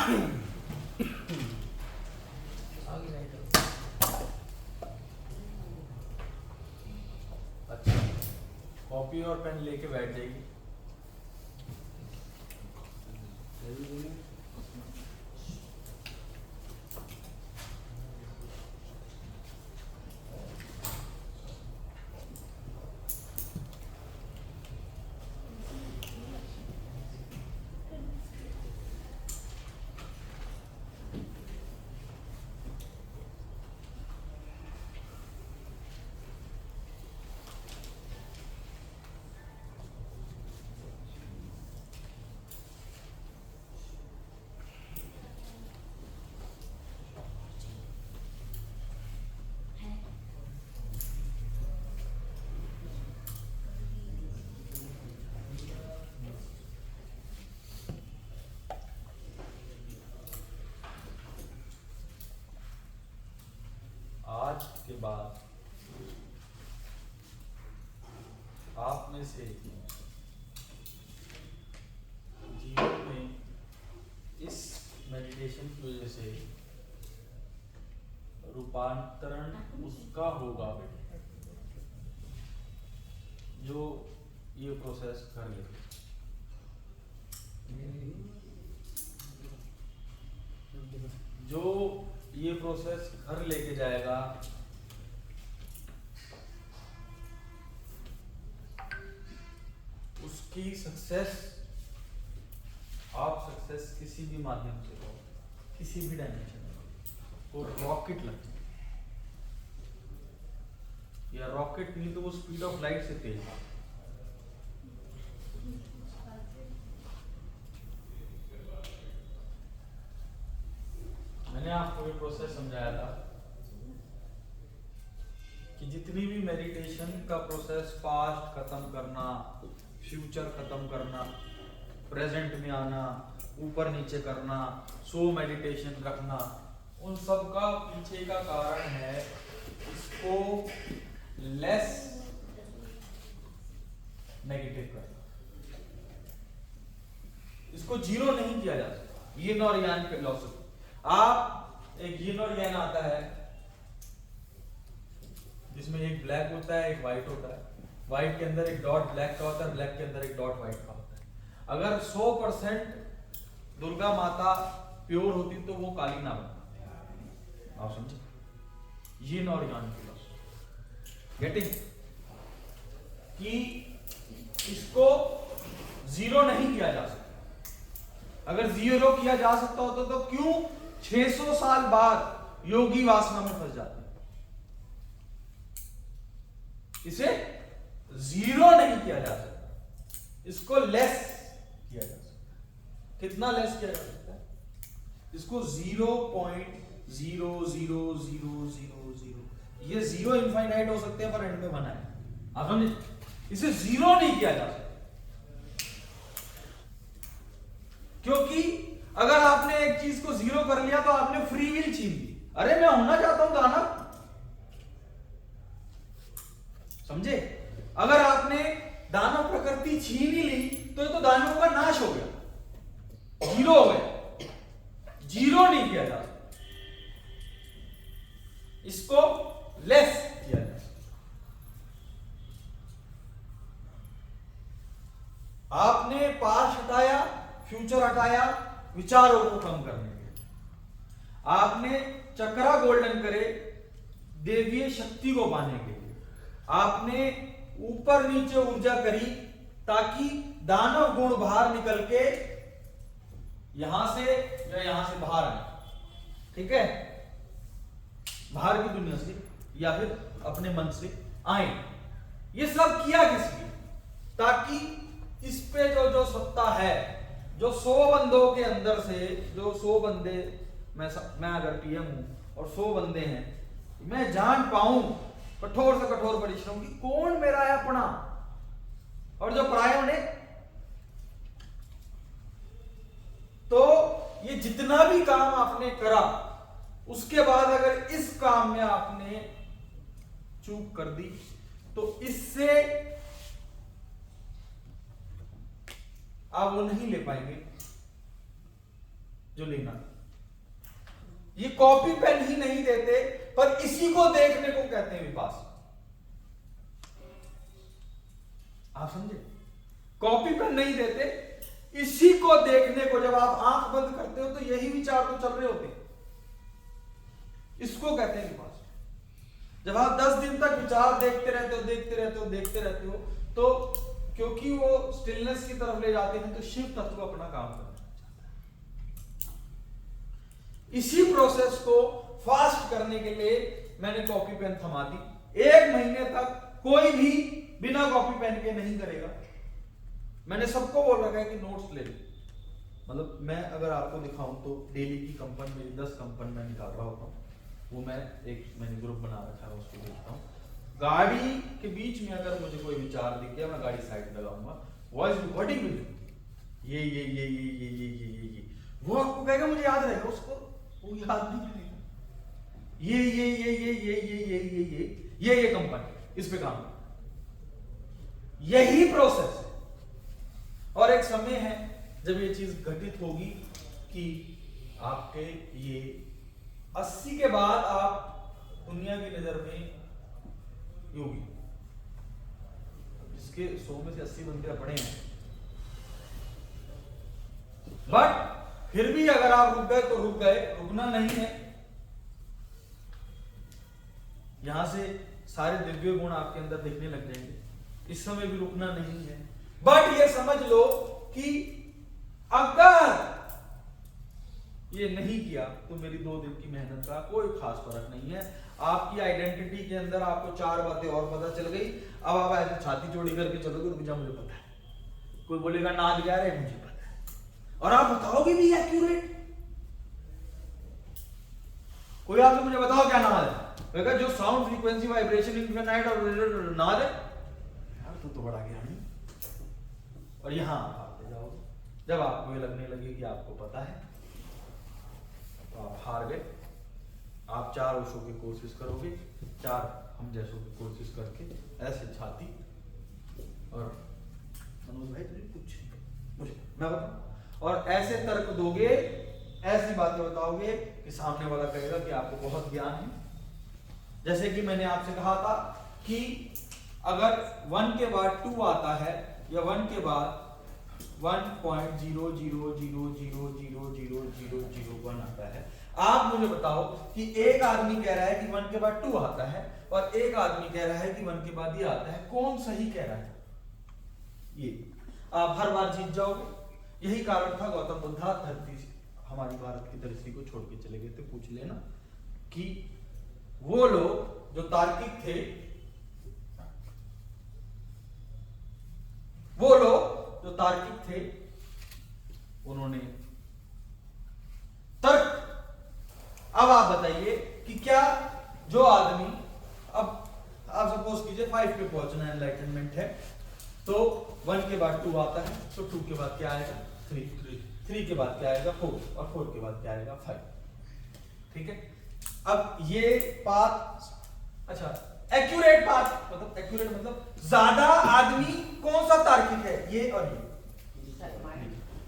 अच्छा, कॉपी और पेन लेके बैठ जाएगी। आज के बाद आप में से जीवन में इस मेडिटेशन की वजह से रूपांतरण उसका होगा जो ये प्रोसेस कर ले। जो ये प्रोसेस घर लेके जाएगा, उसकी सक्सेस, आप सक्सेस किसी भी माध्यम से हो, किसी भी डायमेंशन में, वो रॉकेट लगती है, या रॉकेट नहीं तो वो स्पीड ऑफ लाइट से तेज है। मैंने आपको ये प्रोसेस समझाया था कि जितनी भी मेडिटेशन का प्रोसेस, पास्ट खत्म करना, फ्यूचर खत्म करना, प्रेजेंट में आना, ऊपर नीचे करना, सो मेडिटेशन रखना, उन सब का पीछे का कारण है इसको लेस नेगेटिव करना। इसको जीरो नहीं किया जा सकता। यिन और यांग फिलॉसफी, आप एक यिन और यांग आता है जिसमें एक ब्लैक होता है, एक व्हाइट होता है, व्हाइट के अंदर एक डॉट ब्लैक का होता है, ब्लैक के अंदर एक डॉट व्हाइट का होता है। अगर 100% दुर्गा माता प्योर होती तो वो काली ना बनती। आप समझे? यिन और यांग फिलॉसफी गेटिंग कि इसको जीरो नहीं किया जा सकता। अगर जीरो किया जा सकता होता तो क्यों 600 साल बाद योगी वासना में फंस जाते? इसे जीरो नहीं किया जा सकता, इसको लेस किया जा सकता। कितना लेस किया जा सकता है? इसको 0.00000, ये जीरो इनफाइनाइट हो सकते हैं पर एंड में बना है। आप समझे? इसे जीरो नहीं किया जा सकता, क्योंकि अगर आपने एक चीज को जीरो कर लिया तो आपने फ्री विल छीन ली। अरे मैं होना चाहता हूं दानव, समझे? अगर आपने दानव प्रकृति छीन ही ली तो ये तो दानव का नाश हो गया, जीरो हो गया। जीरो नहीं किया जा सकता, इसको लेस किया जा सकता। आपने पास्ट हटाया, फ्यूचर हटाया, विचारों को कम करने के लिए। आपने चक्रा गोल्डन करे देवीय शक्ति को पाने के लिए। आपने ऊपर नीचे ऊर्जा करी ताकि दानव गुण बाहर निकल के यहां से या यहां से बाहर आए। ठीक है? बाहर की दुनिया से या फिर अपने मन से आए। ये सब किया किस लिए? ताकि इस पे जो सत्ता है, जो 100 बंदों के अंदर से, जो 100 बंदे, मैं अगर पीएम हूं और 100 बंदे हैं, मैं जान पाऊं कठोर से कठोर परिश्रम की कौन मेरा है अपना और जो पराया उन्हें। तो ये जितना भी काम आपने करा उसके बाद अगर इस काम में आपने चूक कर दी तो इससे आप वो नहीं ले पाएंगे जो लेना। ये कॉपी पेन ही नहीं देते, पर इसी को देखने को कहते हैं विपास। आप समझे? कॉपी पेन नहीं देते, इसी को देखने को। जब आप आंख बंद करते हो तो यही विचार तो चल रहे होते हैं, इसको कहते हैं विपास। जब आप 10 दिन तक विचार देखते रहते हो, तो क्योंकि वो स्टिलनेस की तरफ ले जाते हैं, तो शिव तत्व अपना काम करना चाहता है। इसी प्रोसेस को फास्ट करने के लिए मैंने कॉपी पेन थमा दी। 1 महीने तक कोई भी बिना कॉपी पेन के नहीं करेगा। मैंने सबको बोल रखा है कि नोट्स ले लो। मतलब मैं अगर आपको दिखाऊं तो डेली की कंपन मेरी 10 कंपन मैं निकाल रहा होता हूँ, वो मैंने ग्रुप बना रखा है, उसको देखता हूँ। गाड़ी के बीच में अगर मुझे कोई विचार दिख गया, मैं गाड़ी साइड लगाऊंगा, वॉइस रिकॉर्डिंग में ये वो आपको कहेगा, मुझे याद रहेगा, उसको वो याद नहीं रहेगा। ये कंपनी इस पे काम, यही प्रोसेस है। और एक समय है जब ये चीज घटित होगी कि आपके ये 80 के बाद आप दुनिया की नजर में योगी, जिसके 100 में से 80 बंदे पड़े हैं, बट फिर भी अगर आप रुक गए तो रुक गए, रुकना नहीं है। यहां से सारे दिव्य गुण आपके अंदर दिखने लग जाएंगे, इस समय भी रुकना नहीं है। बट ये समझ लो कि अगर ये नहीं किया तो मेरी 2 दिन की मेहनत का कोई खास फर्क नहीं है। आपकी आइडेंटिटी के अंदर आपको 4 बातें और पता चल गई। अब आप ऐसे छाती चौड़ी करके चलोगे, रुक जा, मुझे पता है। कोई बोलेगा नाद क्या है, मुझे पता है, और आप बताओगे भी एक्यूरेट। कोई आपसे मुझे बताओ क्या नाद है, जो साउंड फ्रीक्वेंसी वाइब्रेशन इनफिनाइट और नाद है, यार तू तो बड़ा ज्ञानी। और यहां आप हारते जाओगे। जब आपको ये लगने लगे कि आपको पता है, तो आप हार गए। आप 4 ओशो की कोशिश करोगे, 4 हम जैसों की कोशिश करके ऐसे छाती, और मनोज भाई तुझे कुछ मुझे मैं बताऊं, और ऐसे तर्क दोगे, ऐसी बातें बताओगे कि सामने वाला कहेगा कि आपको बहुत ज्ञान है। जैसे कि मैंने आपसे कहा था कि अगर 1 के बाद 2 आता है, या 1 के बाद 1.0000000001 आता है, आप मुझे बताओ कि एक आदमी कह रहा है कि 1 के बाद 2 आता है, और एक आदमी कह रहा है कि 1 के बाद ये आता है, कौन सही कह रहा है? ये आप हर बार जीत जाओगे। यही कारण था गौतम बुद्धा धरती हमारी भारत की धरती को छोड़ के चले गए थे। पूछ लेना कि वो लोग जो तार्किक थे, उन्होंने तर्क। अब आप बताइए कि क्या जो आदमी, अब आप सपोज कीजिए 5 पे पहुंचना है, एनलाइटनमेंट है, तो 1 के बाद 2 आता है, तो 2 के बाद क्या आएगा? 3 के बाद क्या आएगा? 4, और 4 के बाद क्या आएगा? 5। ठीक है। अब ये पाथ, अच्छा एक्यूरेट पाथ, मतलब एक्यूरेट मतलब ज्यादा आदमी कौन सा तार्किक है, ये और ये,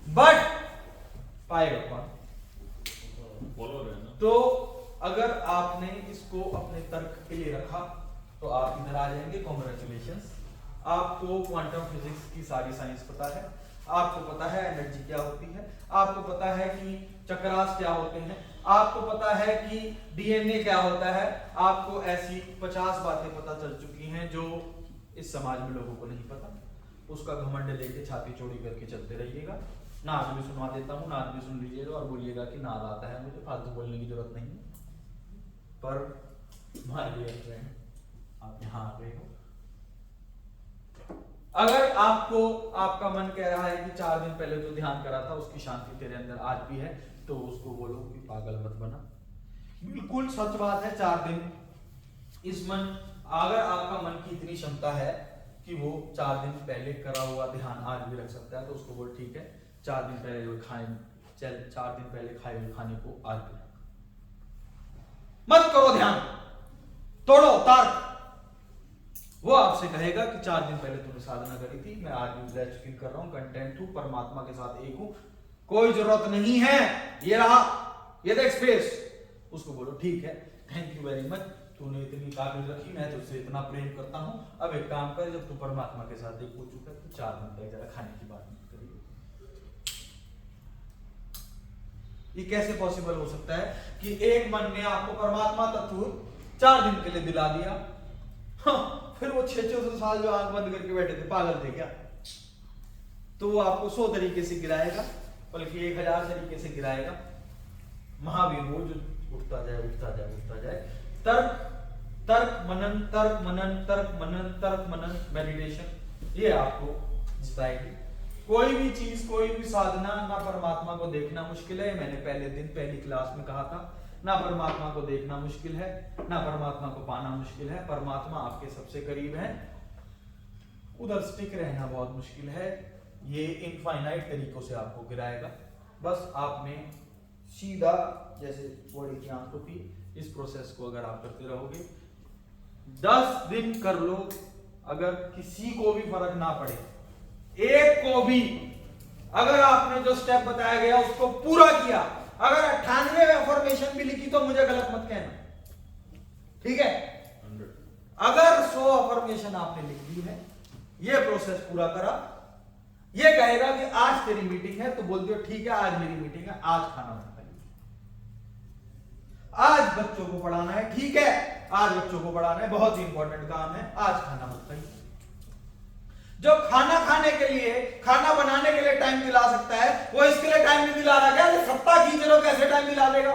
बट पाएगा कौन? तो अगर आपने इसको अपने तर्क के लिए रखा तो आप इधर आ जाएंगे। कॉन्ग्रेचुलेशंस, आपको क्वांटम फिजिक्स की सारी साइंस पता है, आपको पता है एनर्जी क्या होती है, आपको पता है कि चक्रास क्या होते हैं, आपको पता है कि डीएनए क्या होता है। आपको ऐसी 50 बातें पता चल चुकी हैं जो इस समाज में लोगों को नहीं पता। उसका घमंड लेके छाती चौड़ी करके चलते रहिएगा। नाद भी सुनवा देता हूँ, नाद भी सुन लीजिएगा और बोलिएगा कि नाद आता है, मुझे फालतू बोलने की जरूरत नहीं है। पर माय डियर फ्रेंड, आप यहाँ आ गए हो। अगर आपको आपका मन कह रहा है कि 4 दिन पहले जो ध्यान करा था उसकी शांति तेरे अंदर आज भी है, तो उसको बोलो कि पागल मत बना। बिल्कुल सच बात है। 4 दिन इस मन, अगर आपका मन की इतनी क्षमता है कि वो 4 दिन पहले करा हुआ ध्यान आज भी रख सकता है, तो उसको बोल ठीक है, 4 दिन पहले जो खाए, 4 दिन पहले खाए हुए खाने को आज भी मत करो ध्यान, तोड़ो तार्क। वो आपसे कहेगा कि 4 दिन पहले तुमने साधना करी थी, मैं आज भी ब्लेस्ड फील कर रहा हूं, कंटेंट हूं, परमात्मा के साथ एक हूं, कोई जरूरत नहीं है, ये रहा, ये देख स्पेस। उसको बोलो ठीक है, थैंक यू वेरी मच, तूने इतनी काबिल रखी, मैं तुझसे इतना प्रेम करता हूं। अब एक काम कर, जब तू परमात्मा के साथ एक हो चुका है तो 4 दिन तक जरा खाने की बात मत करिए। ये कैसे पॉसिबल हो सकता है कि एक मन ने आपको परमात्मा तत्व 4 दिन के लिए दिला दिया, हाँ, फिर वो 600 साल जो आंख बंद करके बैठे थे पागल थे क्या? तो वो आपको 100 तरीके से गिराएगा, बल्कि 1000 तरीके से गिराएगा। महावीर वो जो उठता जाए उठता जाए उठता जाए, तर्क तर्क मनन तर्क मनन तर्क मनन तर्क मनन मेडिटेशन, ये आपको जिताएगी। कोई भी चीज, कोई भी साधना, ना परमात्मा को देखना मुश्किल है, मैंने पहले दिन पहली क्लास में कहा था, ना परमात्मा को देखना मुश्किल है, ना परमात्मा को पाना मुश्किल है। परमात्मा आपके सबसे करीब है, उधर स्टिक रहना बहुत मुश्किल है। ये इनफाइनाइट तरीकों से आपको गिराएगा। बस आपने सीधा जैसे बॉडी की आंख होती है, इस प्रोसेस को अगर आप करते रहोगे 10 दिन कर लो, अगर किसी को भी फर्क ना पड़े, एक को भी, अगर आपने जो स्टेप बताया गया उसको पूरा किया, अगर 98 अफर्मेशन भी लिखी तो मुझे गलत मत कहना, ठीक है? अगर 100 अफर्मेशन आपने लिख दी है, ये प्रोसेस पूरा करा, ये कहेगा कि आज तेरी मीटिंग है, तो बोल दियो ठीक है आज मेरी मीटिंग है, आज खाना मत खाइए। आज बच्चों को पढ़ाना है, ठीक है आज बच्चों को पढ़ाना है, बहुत ही इंपॉर्टेंट काम है, आज खाना मत खाइए। जो खाना खाने के लिए, खाना बनाने के लिए टाइम दिला सकता है, वो इसके लिए टाइम नहीं दिला रहा, क्या सत्ता खींच रहे हो, कैसे टाइम दिला देगा?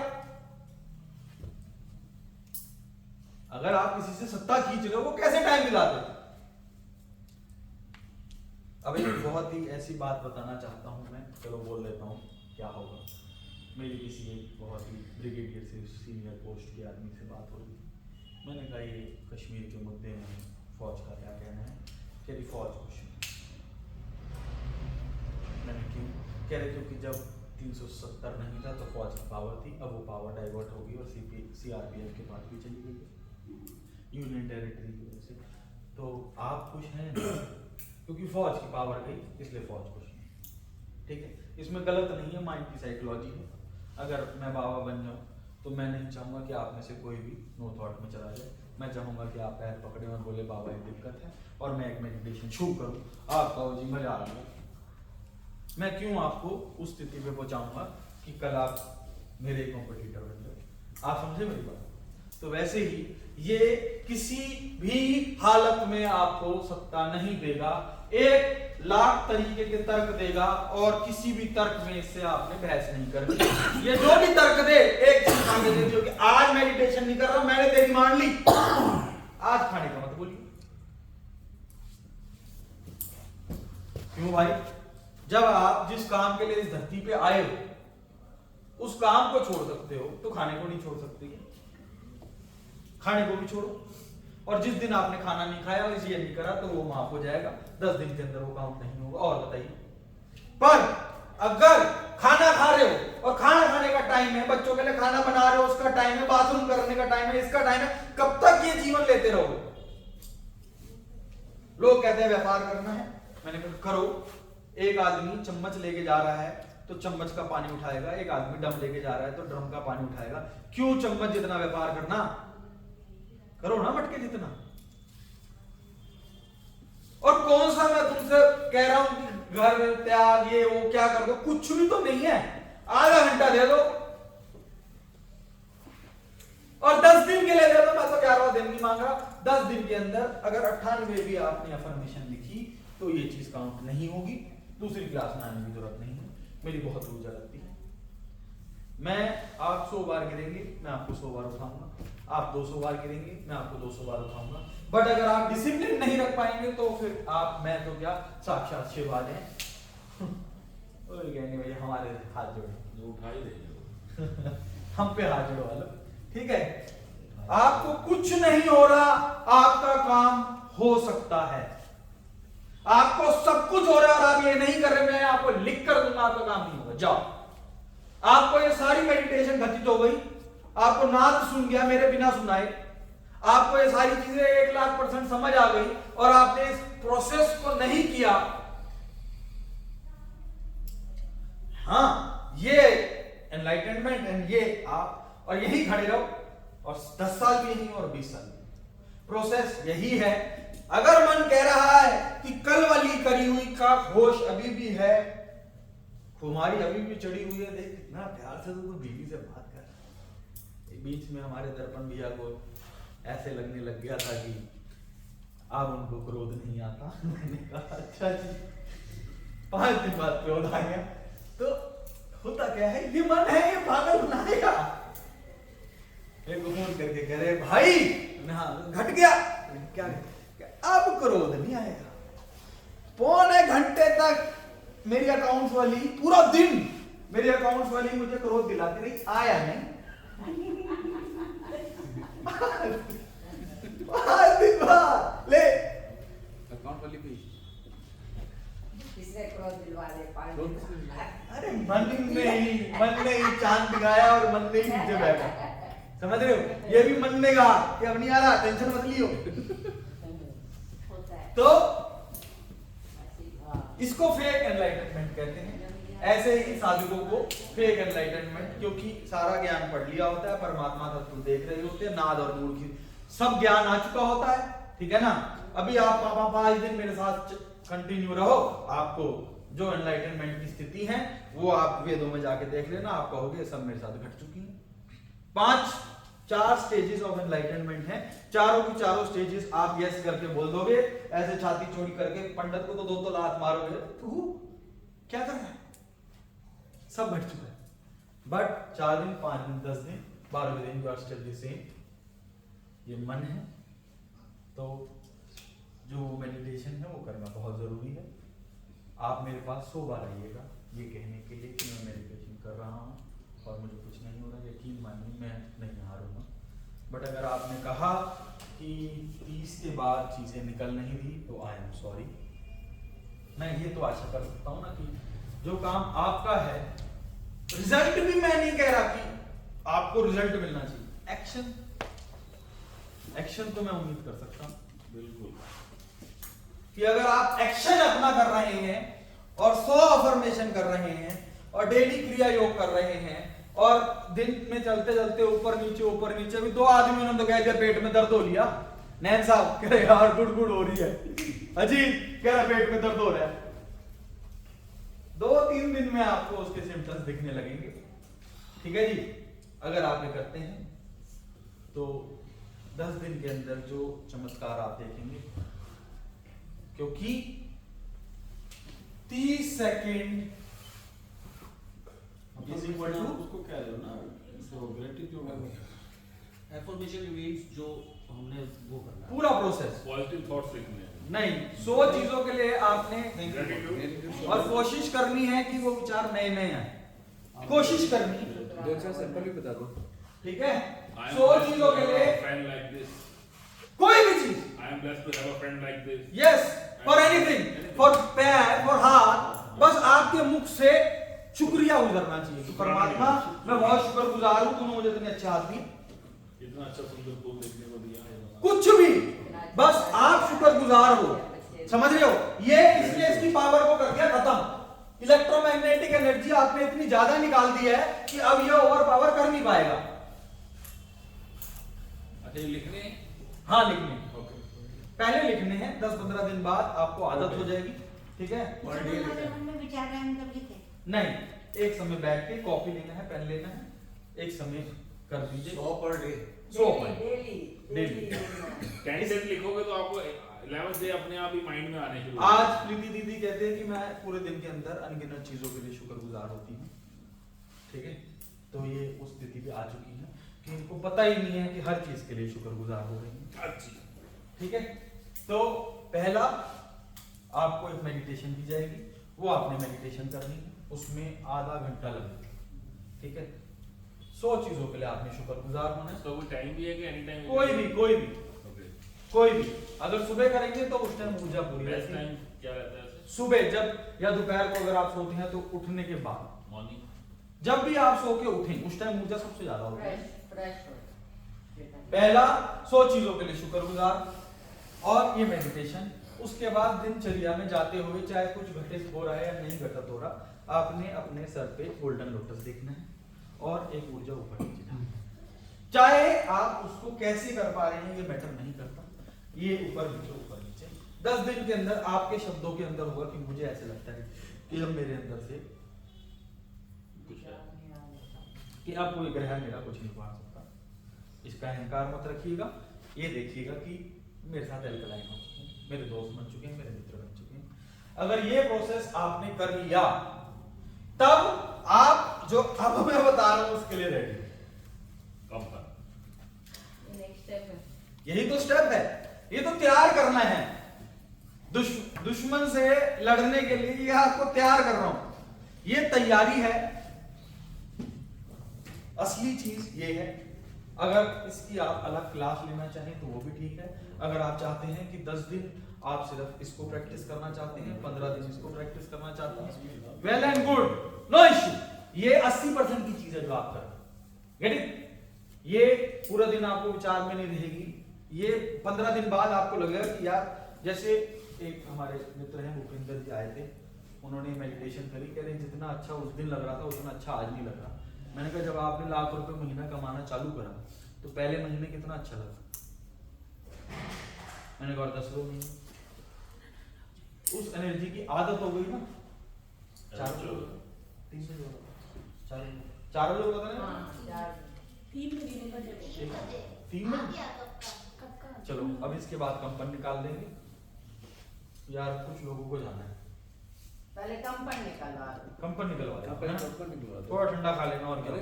अगर आप किसी से सत्ता खींच रहे हो, वो कैसे टाइम दिला देगा? अब एक बहुत ही ऐसी बात बताना चाहता हूं मैं, चलो बोल देता हूं क्या होगा। मेरी किसी एक बहुत ही ब्रिगेडियर से, सीनियर पोस्ट के आदमी से बात हो रही थी। मैंने कहा ये कश्मीर के मुद्दे में फौज का क्या कहना है? कह रही फौज कुछ नहीं। मैंने क्यों? कह रहे क्योंकि जब 370 नहीं था तो फौज की पावर थी, अब वो पावर डाइवर्ट होगी और CRPF के पास भी चली गई है यूनियन टेरिटरी की वजह से। तो आप खुश हैं क्योंकि फौज की पावर गई, इसलिए फौज खुश नहीं, ठीक है? इसमें गलत नहीं है, माइंड की साइकोलॉजी है। अगर मैं बाबा बन जाऊं तो मैं नहीं चाहूंगा कि आप में से कोई भी नो थॉट में चला जाए। मैं चाहूंगा कि आप पैर पकड़े और बोले बाबा एक दिक्कत है, और मैं एक मेडिटेशन शुरू करूं, आप कहो जी मजा आ गया। मैं क्यों आपको उस स्थिति पे पहुंचाऊंगा कि कल आप मेरे कॉम्पिटिटर बन जाओ? आप समझे मेरी बात? तो वैसे ही ये किसी भी हालत में आपको सत्ता नहीं देगा, 1 लाख तरीके के तर्क देगा, और किसी भी तर्क में इससे आपने बहस नहीं करनी। ये जो भी तर्क दे, एक चीज आगे दे दियो कि आज मेडिटेशन नहीं कर रहा, मैंने तेरी मान ली, आज खाने का मत बोलिए। क्यों भाई? जब आप जिस काम के लिए इस धरती पे आए हो, उस काम को छोड़ सकते हो तो खाने को नहीं छोड़ सकते? खाने को भी छोड़ो, और जिस दिन आपने खाना नहीं खाया और ये नहीं करा तो वो माफ हो जाएगा, 10 दिन के अंदर वो काउंट नहीं होगा। और बताइए, पर अगर खाना खा रहे हो और खाना खाने का टाइम है, बच्चों के लिए खाना बना रहे हो उसका टाइम है, बाथरूम करने का टाइम है, इसका टाइम है, कब तक ये जीवन लेते रहोगे? लोग कहते हैं व्यापार करना है, मैंने कहा करो। एक आदमी चम्मच लेके जा रहा है तो चम्मच का पानी उठाएगा, एक आदमी ड्रम लेके जा रहा है तो ड्रम का पानी उठाएगा। क्यों चम्मच जितना व्यापार करना, करो ना मटके जितना। और कौन सा मैं तुमसे कह रहा हूं कि घर त्याग ये वो क्या कर दो, कुछ भी तो नहीं है, आधा घंटा दे दो और 10 दिन के लिए दे दो। मैं तो 11वां दिन नहीं मांग रहा, 10 दिन के अंदर अगर 98 भी आपने अफर्मेशन लिखी तो ये चीज काउंट नहीं होगी, दूसरी क्लास में आने की जरूरत नहीं है। मेरी बहुत ऊर्जा लगती है, मैं आप 100 बार गिरेंगे मैं आपको 100 बार उठाऊंगा, आप 200 बार गिरेंगे मैं आपको 200 बार उठाऊंगा। बट अगर आप डिसिप्लिन नहीं रख पाएंगे तो फिर आप, मैं तो क्या साक्षात शिवाज हैं कहेंगे भैया हमारे हाथ जोड़ो, उठा ही देंगे हम पे हाथ जोड़ो वालों, ठीक है? आपको कुछ नहीं हो रहा, आपका काम हो सकता है। आपको सब कुछ हो रहा है और आप ये नहीं कर रहे, मैं आपको लिख कर दूंगा, आपका काम नहीं होगा। जाओ, आपको ये सारी मेडिटेशन घटित हो गई, आपको नाद सुन गया मेरे बिना सुनाए, आपको ये सारी चीजें 1,00,000% समझ आ गई और आपने इस प्रोसेस को नहीं किया। हाँ, ये एनलाइटनमेंट एंड ये आप, और यही खड़े रहो, और 10 साल भी यही और 20 साल भी। प्रोसेस यही है। अगर मन कह रहा है कि कल वाली करी हुई का होश अभी भी है, तुम्हारी अभी भी चढ़ी हुई है, देख कितना प्यार से तो बीवी से बात कर रहा है। बीच में हमारे दर्पण भैया को ऐसे लगने लग गया था कि अब उनको क्रोध नहीं आता। मैंने कहा अच्छा जी, 5 दिन बाद क्रोध आ गया। तो होता क्या है, ये मन है, ये पागल बनाएगा। एक फोन करके कह रहे भाई घट गया, क्या अब क्रोध नहीं आएगा। पौने घंटे तक मेरी अकाउंट्स वाली, पूरा दिन मेरी अकाउंट्स वाली मुझे क्रोध दिलाती रही, आया नहीं। 5 दिन बाद ले अकाउंट वाली भी किसने क्रोध दिलवा दे 5 दिन। अरे मन ने ही चांद दिखाया और मन ने ही नीचे बैठा। समझ रहे हो, ये भी मन ने कहा कि अब नहीं आ रहा, टेंशन मत लियो। तो इसको फेक एनलाइटनमेंट कहते हैं। ऐसे ही साधुओं को फेक एनलाइटनमेंट, क्योंकि सारा ज्ञान पढ़ लिया होता है, परमात्मा तत्व देख रहे होते हैं, नाद और नूर की सब ज्ञान आ चुका होता है, ठीक है ना। अभी आप 5 दिन मेरे साथ कंटिन्यू रहो, आपको जो एनलाइटनमेंट की स्थिति है वो आप वेदों में जाके देख लेना, आप कहोगे सब मेरे साथ घट चुकी है। 4 स्टेजेस ऑफ एनलाइटनमेंट हैं, चारों की चारों स्टेजेस आप यस करके बोल दोगे, ऐसे छाती चौड़ी करके पंडित को तो 2 लात मारोगे, तू क्या कर रहा है, सब घट चुका है। बट 4 दिन, 5 दिन, 10 दिन, 12वें दिन you are still the same. ये मन है, तो जो मेडिटेशन है वो करना बहुत जरूरी है। आप मेरे पास 100 बार आइएगा ये कहने के लिए कि मैं मेडिटेशन कर रहा हूँ और मुझे कुछ नहीं हो रहा, यकीन मानिए मैं नहीं हारूंगा। बट अगर आपने कहा कि 30 के बाद चीजें निकल नहीं रही, तो आई एम सॉरी। मैं ये तो आशा कर सकता हूँ ना कि जो काम आपका है, रिजल्ट भी मैं नहीं कह रहा कि आपको रिजल्ट मिलना चाहिए, एक्शन तो मैं उम्मीद कर सकता हूँ बिल्कुल कि अगर आप एक्शन अपना कर रहे हैं और 100 अफर्मेशन कर रहे हैं और डेली क्रिया योग कर रहे हैं और दिन में चलते चलते ऊपर नीचे, अभी 2 आदमियों ने तो कह दिया पेट में दर्द हो लिया, नैन साहब कह रहे यार गुड़ हो रही है, अजीत कह रहा पेट में दर्द हो रहा है, 2-3 दिन में आपको उसके सिम्टम्स दिखने लगेंगे, ठीक है जी। अगर आप ये करते हैं तो 10 दिन के अंदर जो चमत्कार आप देखेंगे, क्योंकि 30 सेकेंड उसको क्या दो ना, ग्रेटिट्यूड एफर्मेशन मींस जो हमने वो करना है, पूरा प्रोसेस, पॉजिटिव थॉट्स लिखने हैं नहीं 100 चीजों के लिए आपने और कोशिश करनी है कि वो विचार नए नए आए, कोशिश करनी है, 2-4 सिंपल भी बता दो, ठीक है। 100 चीजों के लिए फ्रेंड लाइक दिस, कोई भी चीज, I am blessed to have a friend like this, yes, for anything, for पैर, फॉर हाथ, बस आपके मुख से शुक्रिया गुजरना चाहिए कि परमात्मा मैं बहुत शुक्रगुजार हूं, तूने मुझे इतने अच्छे हाथ दिए, इतना अच्छा सुंदर फूल देखने को दिया है, कुछ भी, बस आप शुक्रगुजार हो, समझ रहे हो। ये इसने इसकी पावर को कर दिया खत्म, इलेक्ट्रोमैग्नेटिक एनर्जी आपने इतनी ज्यादा निकाल दी है कि अब ये ओवर पावर कर नहीं पाएगा। अच्छा ये लिखने, हाँ लिखने, ओके, पहले लिखने हैं, 10-15 दिन बाद आपको आदत हो जाएगी, ठीक है। नहीं, एक समय बैठ के कॉपी लेना है, पेन लेना है, एक समय कर दीजिए 100 पर डे, 100 डेली कैंडिडेट लिखोगे तो आपको 11th डे अपने आप ही माइंड में आने शुरू आज प्रीति दीदी कहते हैं कि मैं पूरे दिन के अंदर अनगिनत चीजों के लिए शुक्रगुजार होती हूँ, ठीक है। तो ये उस स्थिति पे आ चुकी है कि इनको पता ही नहीं है कि हर चीज के लिए शुक्रगुजार हो रही है, अच्छी, ठीक है। तो पहला आपको एक मेडिटेशन दी जाएगी, वो आपने मेडिटेशन करनी है, उसमें आधा घंटा लगेगा, ठीक है। 100 चीजों के लिए आपने शुक्रगुजार होना है। तो कोई टाइम भी है कि एनी टाइम, कोई भी कोई भी, अगर सुबह करेंगे तो उस टाइम ऊर्जा पूरी बेस्ट रहती है। टाइम क्या रहता है, सुबह जब या दोपहर को अगर आप सोते हैं तो उठने के बाद, मॉर्निंग, जब भी आप सो के उठें उस टाइम ऊर्जा सबसे ज्यादा होती है। फ्रेश पहला 100 चीजों के लिए शुक्रगुजार और ये मेडिटेशन। उसके बाद दिनचर्या में जाते हुए चाहे कुछ घटित हो रहा है या नहीं घटित हो रहा, आपने अपने सर पे गोल्डन लोटस देखना है और एक ऊर्जा ऊपर नीचे जाना है। चाहे आप उसको कैसे कर पा रहे हैं ये मैटर नहीं करता, ये ऊपर नीचे 10 दिन के अंदर आपके शब्दों के अंदर होगा कि मुझे ऐसे लगता है कि अब मेरे अंदर से कि अब कोई ग्रह मेरा कुछ नहीं पा सकता। इसका अहंकार मत रखिएगा, ये देखिएगा कि मेरे साथ एल्कलाइन हो चुके हैं, मेरे दोस्त बन चुके हैं, मेरे मित्र बन चुके हैं। अगर ये प्रोसेस आपने कर लिया तब आप जो अब मैं बता रहा हूं उसके लिए रेडी। नेक्स्ट स्टेप है, यही तो स्टेप है, ये तो तैयार करना है। दुश्मन से लड़ने के लिए ये आपको तैयार कर रहा हूं, ये तैयारी है। असली चीज ये है। अगर इसकी आप अलग क्लास लेना चाहें तो वो भी ठीक है। अगर आप चाहते हैं कि 10 दिन आप सिर्फ इसको प्रैक्टिस करना चाहते हैं, 15 दिन इसको प्रैक्टिस करना चाहते हैं, well and good, no issue. ये 80% की चीज है जो आप कर रहे हैं, गेट इट। ये पूरा दिन आपको विचार में नहीं रहेगी। ये 15 दिन बाद आपको लगेगा कि यार, जैसे एक हमारे मित्र हैं भूपेंद्र जी आए थे, उन्होंने मेडिटेशन करी, कह रहे जितना अच्छा उस दिन लग रहा था उतना अच्छा आज नहीं लग रहा। मैंने कहा जब आपने लाख रुपए महीना कमाना चालू करा तो पहले महीने कितना अच्छा लगा? मैंने कहा 10 महीने। उस एनर्जी की आदत हो गई ना। 4 लोग होता है ना, 3 में। चलो अब इसके बाद कंपन निकाल देंगे यार, कुछ लोगों को जाना है। पहले कंपन निकालवा कंपन निकलवा कंपन दो, निकलवा दो। थोड़ा ठंडा खा लेना और क्या।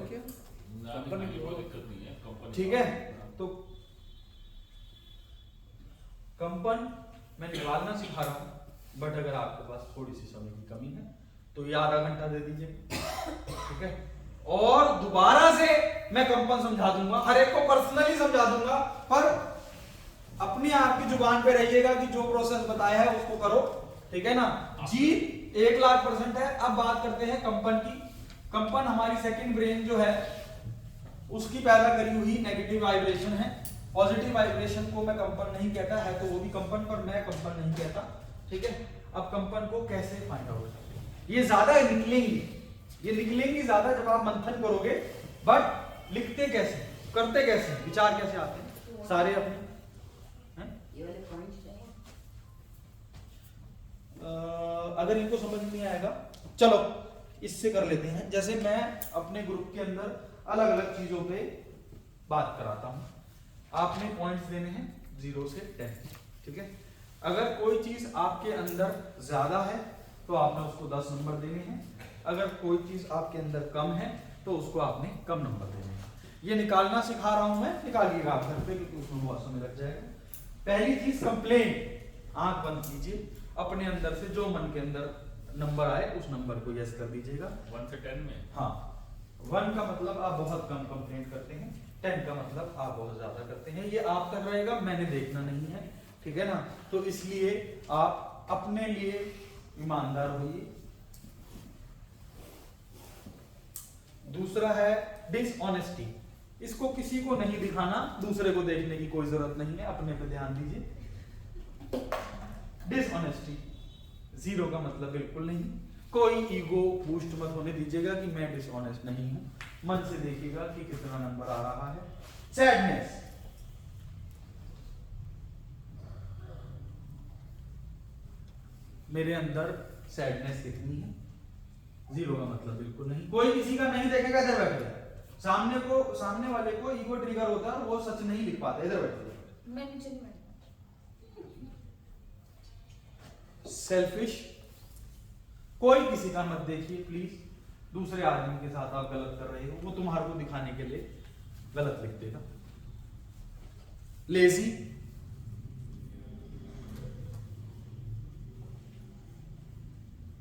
कंपनी की कोई दिक्कत नहीं है, कंपनी ठीक है, तो कंपन मैं निकालना सिखा रहा हूं, बट अगर आपके पास थोड़ी सी समय की कमी है तो ये आधा घंटा दे दीजिए, ठीक है। और दोबारा से मैं कंपन समझा दूंगा, हर एक को पर्सनली समझा दूंगा, पर अपनी आपकी जुबान पे रहिएगा कि जो प्रोसेस बताया है उसको करो, ठीक है ना जी। 1,00,000% है। अब बात करते हैं कंपन की। कंपन हमारी सेकंड ब्रेन जो है उसकी पैदा करी हुई नेगेटिव वाइब्रेशन है। पॉजिटिव वाइब्रेशन को मैं कंपन नहीं कहता, है तो वो भी कंपन, पर मैं कंपन नहीं कहता, ठीक है। अब कंपन को कैसे फाइंड आउट करते हैं? ये ज्यादा निकलेंगी ज्यादा जब आप मंथन करोगे, बट लिखते कैसे, करते कैसे, विचार कैसे आते हैं सारे अपने। ये वाले पॉइंट्स चाहिए। अगर इनको समझ नहीं आएगा चलो इससे कर लेते हैं। जैसे मैं अपने ग्रुप के अंदर अलग अलग चीजों पे बात कराता हूं, आपने पॉइंट्स देने हैं 0 से 10, ठीक है। अगर कोई चीज आपके अंदर ज्यादा है तो आपने उसको 10 नंबर देने हैं, अगर कोई चीज आपके अंदर कम है तो उसको आपने कम नंबर देने हैं। ये निकालना सिखा रहा हूं मैं, निकालिएगा आप घर पे क्योंकि उसमें बहुत समय लग जाएगा। पहली चीज कंप्लेन, आंख बंद कीजिए, अपने अंदर से जो मन के अंदर नंबर आए उस नंबर को यस कर दीजिएगा। 1 से 10 में। हाँ, 1 का मतलब आप बहुत कम कंप्लेंट करते हैं, 10 का मतलब आप बहुत ज्यादा करते हैं। ये आप तक रहेगा, मैंने देखना नहीं है, ठीक है ना। तो इसलिए आप अपने लिए ईमानदार होइए। दूसरा है डिसऑनेस्टी। इसको किसी को नहीं दिखाना, दूसरे को देखने की कोई जरूरत नहीं है, अपने पे ध्यान दीजिए। डिसऑनेस्टी 0 का मतलब बिल्कुल नहीं। कोई ईगो बूस्ट मत होने दीजिएगा कि मैं डिसऑनेस्ट नहीं हूं, मन से देखिएगा कि कितना नंबर आ रहा है। सैडनेस, मेरे अंदर सैडनेस कितनी है, 0 का मतलब बिल्कुल नहीं। कोई किसी का नहीं देखेगा, इधर बैठ जाए। सामने वाले को ईगो ट्रिगर होता है, वो सच नहीं लिख पाते, इधर बैठ जाए। मैं नीचे नहीं बैठूंगा। सेल्फिश, कोई किसी का मत देखिए प्लीज। दूसरे आदमी के साथ आप गलत कर रहे हो, वो तुम्हारे को दिखाने के लिए गलत लिख देगा। लेजी,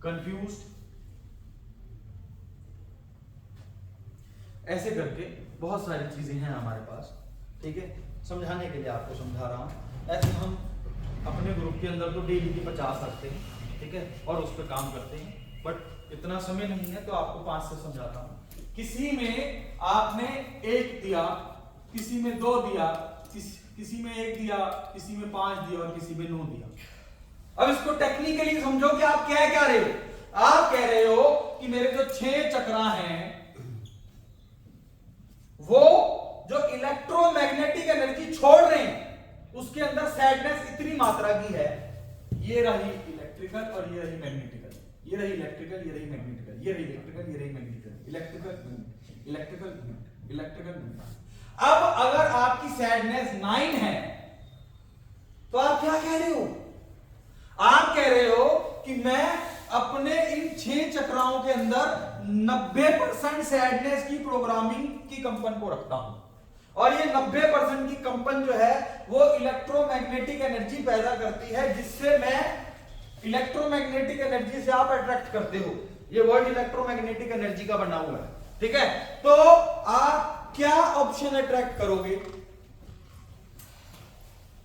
कंफ्यूज्ड, ऐसे करके बहुत सारी चीजें हैं हमारे पास, ठीक है। समझाने के लिए आपको समझा रहा हूं। ऐसे हम अपने ग्रुप के अंदर तो डेली की 50 रखते हैं, ठीक है, और उस पर काम करते हैं, बट इतना समय नहीं है तो आपको 5 से समझाता हूं। किसी में आपने 1 दिया, किसी में 2 दिया, किसी में 1 दिया, किसी में 5 दिया और किसी में 9 दिया। अब इसको टेक्निकली समझो कि आप क्या रहे हो। आप कह रहे हो कि मेरे जो 6 चक्रा हैं वो जो इलेक्ट्रोमैग्नेटिक एनर्जी छोड़ रहे हैं उसके अंदर सैडनेस इतनी मात्रा की है, ये रही इलेक्ट्रिकल और ये रही मैग्नेटिकल, ये रही इलेक्ट्रिकल, ये रही मैग्नेटिकल, ये रही इलेक्ट्रिकल, ये रही मैग्नेटिकल, इलेक्ट्रिकल इलेक्ट्रिकल इलेक्ट्रिकल। अब अगर आपकी सैडनेस 9 है तो आप क्या कह रहे हो? आप कह रहे हो कि मैं अपने इन 6 चक्राओं के अंदर 90% सैडनेस की प्रोग्रामिंग की कंपन को रखता हूं, और ये 90% की कंपन जो है वो इलेक्ट्रोमैग्नेटिक एनर्जी पैदा करती है, जिससे मैं इलेक्ट्रोमैग्नेटिक एनर्जी से आप अट्रैक्ट करते हो। ये वर्ड इलेक्ट्रोमैग्नेटिक एनर्जी का बना हुआ है, ठीक है। तो आप क्या ऑप्शन अट्रैक्ट करोगे?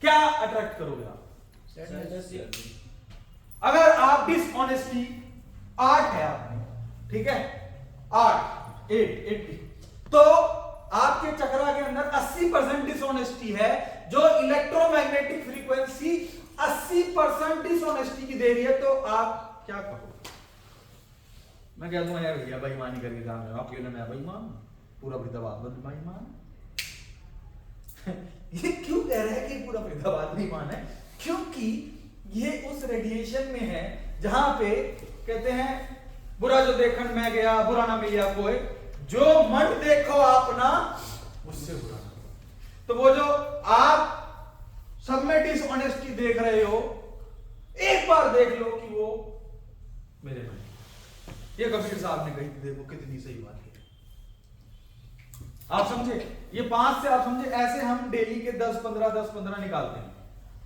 क्या अट्रैक्ट करोगे आप? अगर आप डिसऑनेस्टी 8 है आपने, ठीक है, 80, तो आपके चक्रा के अंदर 80% डिसऑनेस्टी है, जो इलेक्ट्रोमैग्नेटिक फ्रीक्वेंसी 80% डिसऑनेस्टी की दे रही है। तो आप क्या कहोगे? मैं कह दूंगा यार भैया बेईमानी करके काम है, आप मैं बेईमान, पूरा फरीदाबाद बेईमान। ये क्यों कह रहे हैं कि पूरा फरीदाबाद बेईमान है? क्योंकि ये उस रेडिएशन में है जहां पे कहते हैं बुरा जो देखन मैं गया बुरा ना मिलिया कोई, जो मन देखो अपना उससे बुरा ना। तो वो जो आप सब में डिसऑनेस्टी देख रहे हो, एक बार देख लो कि वो मेरे मन। ये कबीर साहब ने कही, देखो कितनी सही बात है। आप समझे? ये 5 से आप समझे, ऐसे हम डेली के 10-15 निकालते हैं,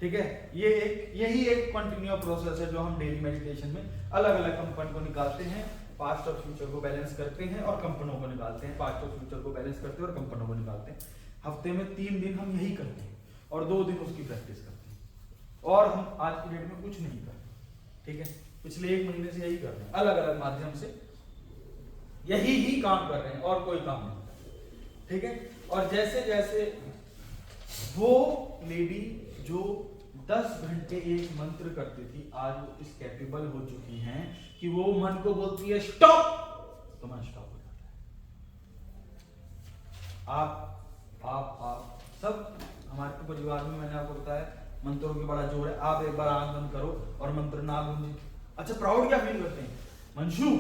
ठीक है। यही एक कंटिन्यूअस प्रोसेस है जो हम डेली मेडिटेशन में अलग अलग कंपन को निकालते हैं, पास्ट और फ्यूचर को बैलेंस करते हैं और कंपनों को निकालते हैं, पास्ट और फ्यूचर को बैलेंस करते हैं और कंपनों को निकालते हैं। हफ्ते में 3 दिन हम यही करते हैं और 2 दिन उसकी प्रैक्टिस करते हैं, और हम आज की डेट में कुछ नहीं करते, ठीक है। पिछले 1 महीने से यही कर रहे हैं, अलग अलग माध्यम से यही काम कर रहे हैं और कोई काम नहीं, ठीक है। और जैसे जैसे वो लेडी जो 10 घंटे एक मंत्र करती थी, आज वो इस कैपेबल हो चुकी हैं कि वो मन को बोलती है स्टॉप, तो मन स्टॉप हो जाता है। आप सब हमारे परिवार में, मैंने आपको बताया मंत्रों की बड़ा जोर है। आप एक बार आंख बंद करो और मंत्र ना गूंजे, अच्छा प्राउड क्या फील करते हैं मंशू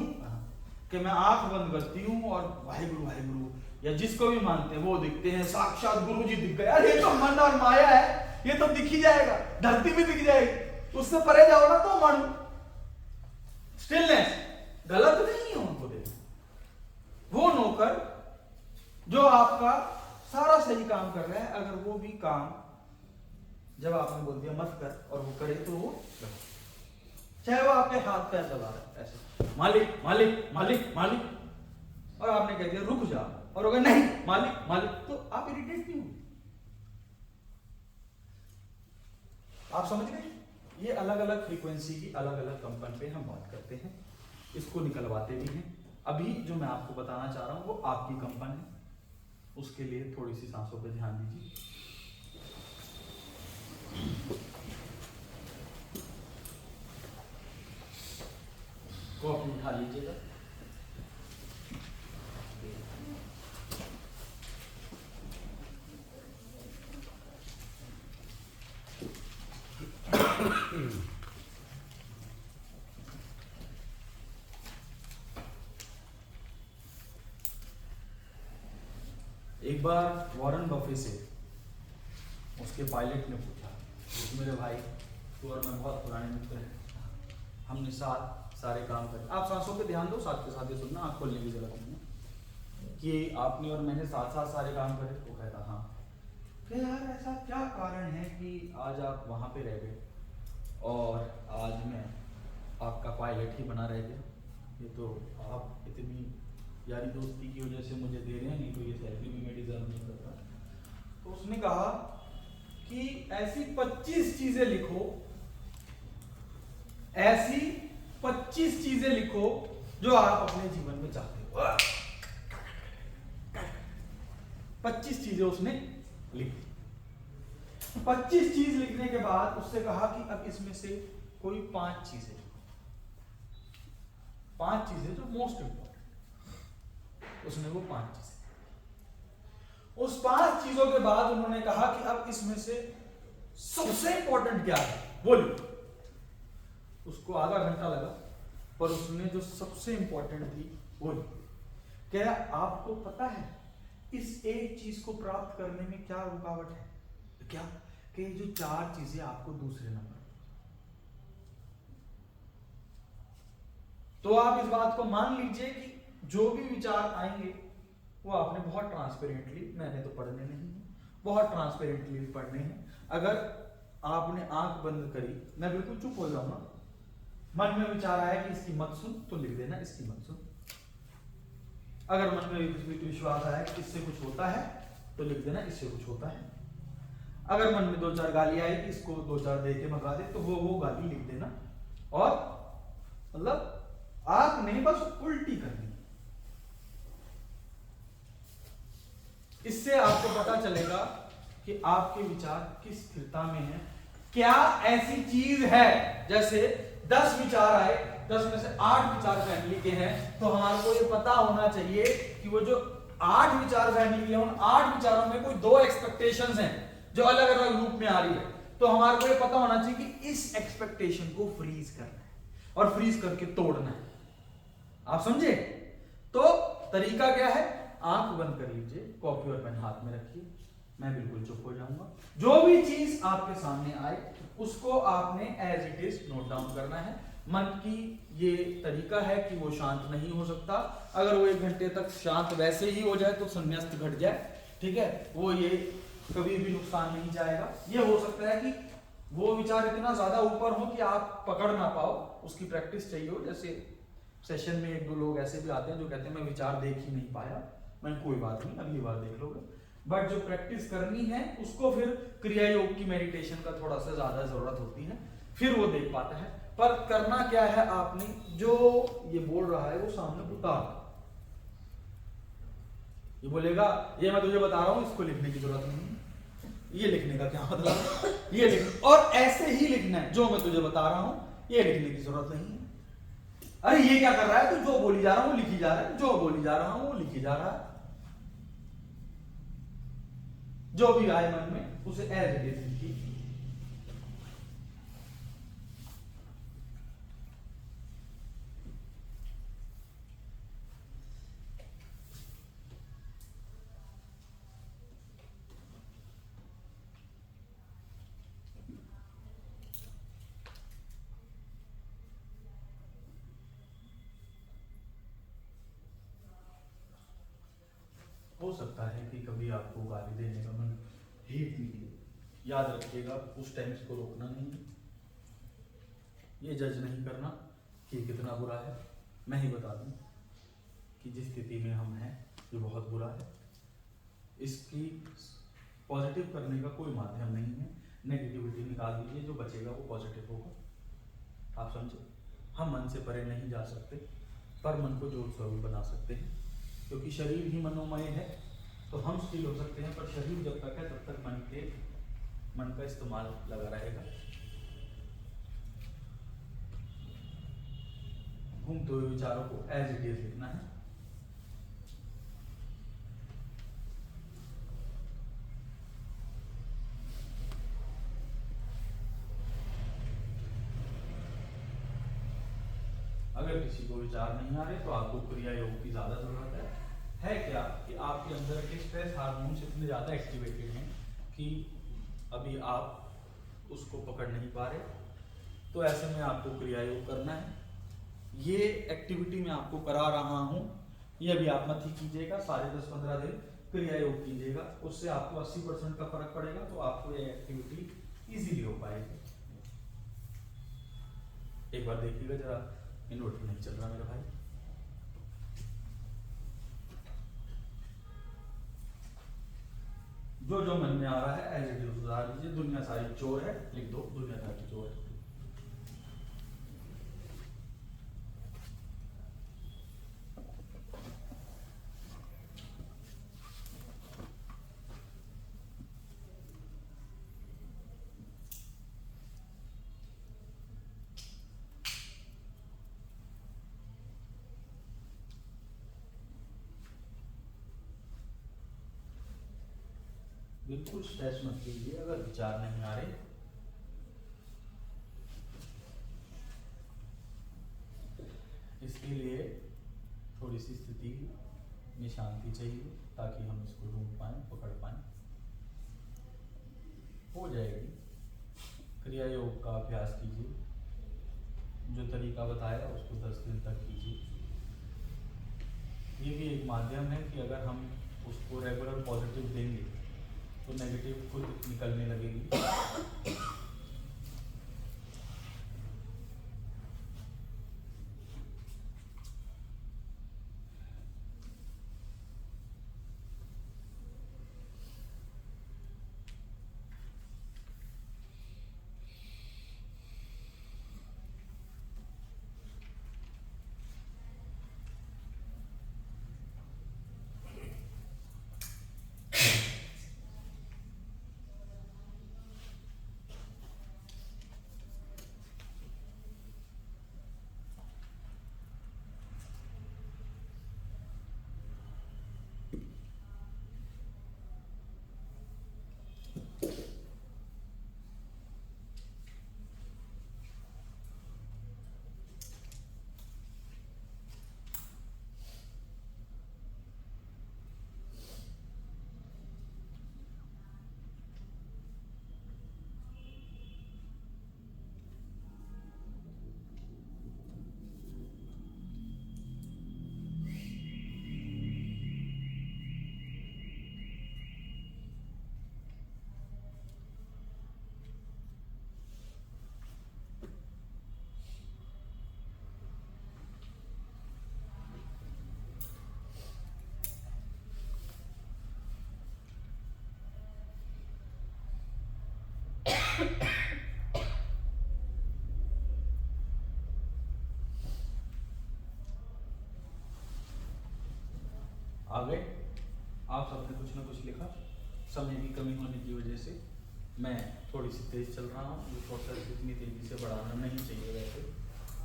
कि मैं आंख बंद करती हूँ और वाहिगुरु वाहिगुरु, या जिसको भी मानते हैं वो दिखते हैं, साक्षात गुरु जी दिख गए। अरे ये तो मन और माया है, ये तो दिख ही जाएगा, धरती भी दिख जाएगी, उससे परे जाओ ना तो मन स्टिलनेस। गलत नहीं है उनको देखो, वो नौकर जो आपका सारा सही काम कर रहा है, अगर वो भी काम जब आपने बोल दिया मत कर और वो करे तो वो चाहे वो आपके हाथ पैर दबा रहा है ऐसे, मालिक मालिक मालिक मालिक, और आपने कह दिया रुक जा, और अगर नहीं मालिक मालिक, तो आप इरिटेट नहीं हो। आप समझ गए? ये अलग अलग फ्रीक्वेंसी की अलग अलग कंपन पे हम बात करते हैं, इसको निकलवाते भी हैं। अभी जो मैं आपको बताना चाह रहा हूं वो आपकी कंपन है, उसके लिए थोड़ी सी सांसों पे ध्यान दीजिए। कॉफी उठा लीजिएगा। एक बार वॉरेन बफे से उसके पायलट ने पूछा, मेरे भाई तू और मैं बहुत पुराने मित्र हैं, हमने सारे काम करे। आप सांसों पे ध्यान दो, साथ के साथ ये सुनना, आँख खोलने की जरूरत नहीं है, कि आपने और मैंने साथ सारे काम करे। वो कहता हाँ। कि यार ऐसा क्या कारण है कि आज आप वहाँ पे रह गए और आज मैं आपका पायलट ही बना रह गया? ये तो आप इतनी यारी दोस्ती की वजह से मुझे दे रहे हैं, नहीं तो ये सैलरी भी मैं डिजर्व नहीं करता। तो उसने कहा कि ऐसी 25 चीजें लिखो, ऐसी 25 चीजें लिखो जो आप अपने जीवन में चाहते हो। 25 चीजें उसने लिखी। 25 चीज लिखने के बाद उससे कहा कि अब इसमें से कोई 5 चीजें लिखो। 5 चीजें जो मोस्ट इंपॉर्टेंट, उसने वो 5 चीजें। उस 5 चीजों के बाद उन्होंने कहा कि अब इसमें से सबसे इंपॉर्टेंट क्या है वो लिखो। उसको आधा घंटा लगा, पर उसने जो सबसे इंपॉर्टेंट थी वो लिखी। क्या आपको पता है इस एक चीज को प्राप्त करने में क्या रुकावट है? क्या कि जो 4 चीजें आपको दूसरे नंबर। तो आप इस बात को मान लीजिए कि जो भी विचार आएंगे वो आपने बहुत ट्रांसपेरेंटली, मैंने तो पढ़ने नहीं है, बहुत ट्रांसपेरेंटली पढ़ने हैं। अगर आपने आंख बंद करी, मैं बिल्कुल चुप हो जाऊंगा, मन में विचार आया कि इसकी मत सुन, तो लिख देना इसकी मत सुन। अगर मन में विश्वास आया कि इससे कुछ होता है, तो लिख देना इससे कुछ होता है। अगर मन में 2-4 गाली आई कि इसको 2-4 दे के भगा दे, तो वो गाली लिख देना। और मतलब आपने बस उल्टी करनी। इससे आपको पता चलेगा कि आपके विचार किस स्थिरता में है। क्या ऐसी चीज है, जैसे 10 विचार आए, 10 में से 8 विचार फैमिली के हैं, तो हमारे को ये पता होना चाहिए कि वो जो 8 विचार फैमिली के हैं, उन 8 विचारों में कोई 2 एक्सपेक्टेशंस हैं जो अलग अलग रूप में आ रही है। तो हमारे को ये पता होना चाहिए कि इस एक्सपेक्टेशन को फ्रीज करना है और फ्रीज करके तोड़ना है। आप समझे? तो तरीका क्या है? आंख बंद कर लीजिए, कॉपी और पेन हाथ में रखिए, मैं बिल्कुल चुप हो जाऊंगा। जो भी चीज आपके सामने आए उसको आपने as it is note down करना है। मन की ये तरीका है कि वो शांत नहीं हो सकता। अगर वो 1 घंटे तक शांत वैसे ही हो जाए तो संन्यास्त घट जाए, ठीक है, वो ये कभी भी नुकसान नहीं जाएगा। ये हो सकता है कि वो विचार इतना ज्यादा ऊपर हो कि आप पकड़ ना पाओ, उसकी प्रैक्टिस चाहिए हो। जैसे सेशन में 1-2 लोग ऐसे भी आते हैं जो कहते हैं मैं विचार देख ही नहीं पाया। मैंने कोई बात नहीं, अगली बार देख लोगे। बट जो प्रैक्टिस करनी है उसको फिर क्रिया योग की मेडिटेशन का थोड़ा सा ज्यादा जरूरत होती है, फिर वो देख पाता है। पर करना क्या है, आपने जो ये बोल रहा है वो सामने उतार। ये बोलेगा ये मैं तुझे बता रहा हूं, इसको लिखने की जरूरत नहीं है। ये लिखने का क्या मतलब? ये लिख, और ऐसे ही लिखना है, जो मैं तुझे बता रहा हूं ये लिखने की जरूरत नहीं है। अरे ये क्या कर रहा है, तू जो बोली जा रहा हूं लिखी जा रहा है, जो बोली जा रहा हूं वो लिखी जा रहा है। जो भी आए मन में उसे एज इट इज लिखिए। हो सकता है कि कभी आपको गाली देने का मन हिट निकले, याद रखिएगा उस टाइम इसको रोकना नहीं है। ये जज नहीं करना कि कितना बुरा है। मैं ही बता दूं कि जिस स्थिति में हम हैं ये बहुत बुरा है। इसकी पॉजिटिव करने का कोई माध्यम नहीं है। नेगेटिविटी निकाल दीजिए, जो बचेगा वो पॉजिटिव होगा। आप समझे? हम मन से परे नहीं जा सकते, पर मन को जोर स्वरूप बना सकते हैं, क्योंकि शरीर ही मनोमय है। तो हम स्थिर हो सकते हैं, पर शरीर जब तक है तब तक मन का इस्तेमाल लगा रहेगा। घूमते हुए विचारों को एज इट इज लिखना है। अगर किसी को विचार नहीं आ रहे तो आपको क्रिया योग की ज्यादा जरूरत है क्या कि आपके अंदर के स्ट्रेस हार्मोन्स इतने ज्यादा एक्टिवेटेड हैं कि अभी आप उसको पकड़ नहीं पा रहे। तो ऐसे में आपको क्रिया योग करना है। ये एक्टिविटी मैं आपको करा रहा हूं, ये अभी आप मत ही कीजिएगा, सारे 10-15 दिन क्रिया योग कीजिएगा, उससे आपको 80% का फर्क पड़ेगा। तो आपको ये एक्टिविटी इजीली हो पाएगी। एक बार देखिएगा जरा, इन्वर्टर नहीं चल रहा मेरा भाई। जो जो मन में आ रहा है एज इट इज उतार लीजिए। दुनिया सारी चोर है लिख दो, दुनिया सारी चोर है। बिल्कुल स्ट्रेस मत कीजिए अगर विचार नहीं आ रहे। इसके लिए थोड़ी सी स्थिति में शांति चाहिए ताकि हम इसको ढूंढ पाए, पकड़ पाए। हो जाएगी। क्रिया योग का अभ्यास कीजिए, जो तरीका बताया उसको 10 दिन तक कीजिए। ये भी एक माध्यम है कि अगर हम उसको रेगुलर पॉजिटिव देंगे तो नेगेटिव खुद निकलने लगेगी। आगे आप सबने कुछ ना कुछ लिखा। समय की कमी होने की वजह से मैं थोड़ी सी तेज चल रहा हूँ। ये प्रोसेस इतनी तेजी से बढ़ाना नहीं चाहिए। वैसे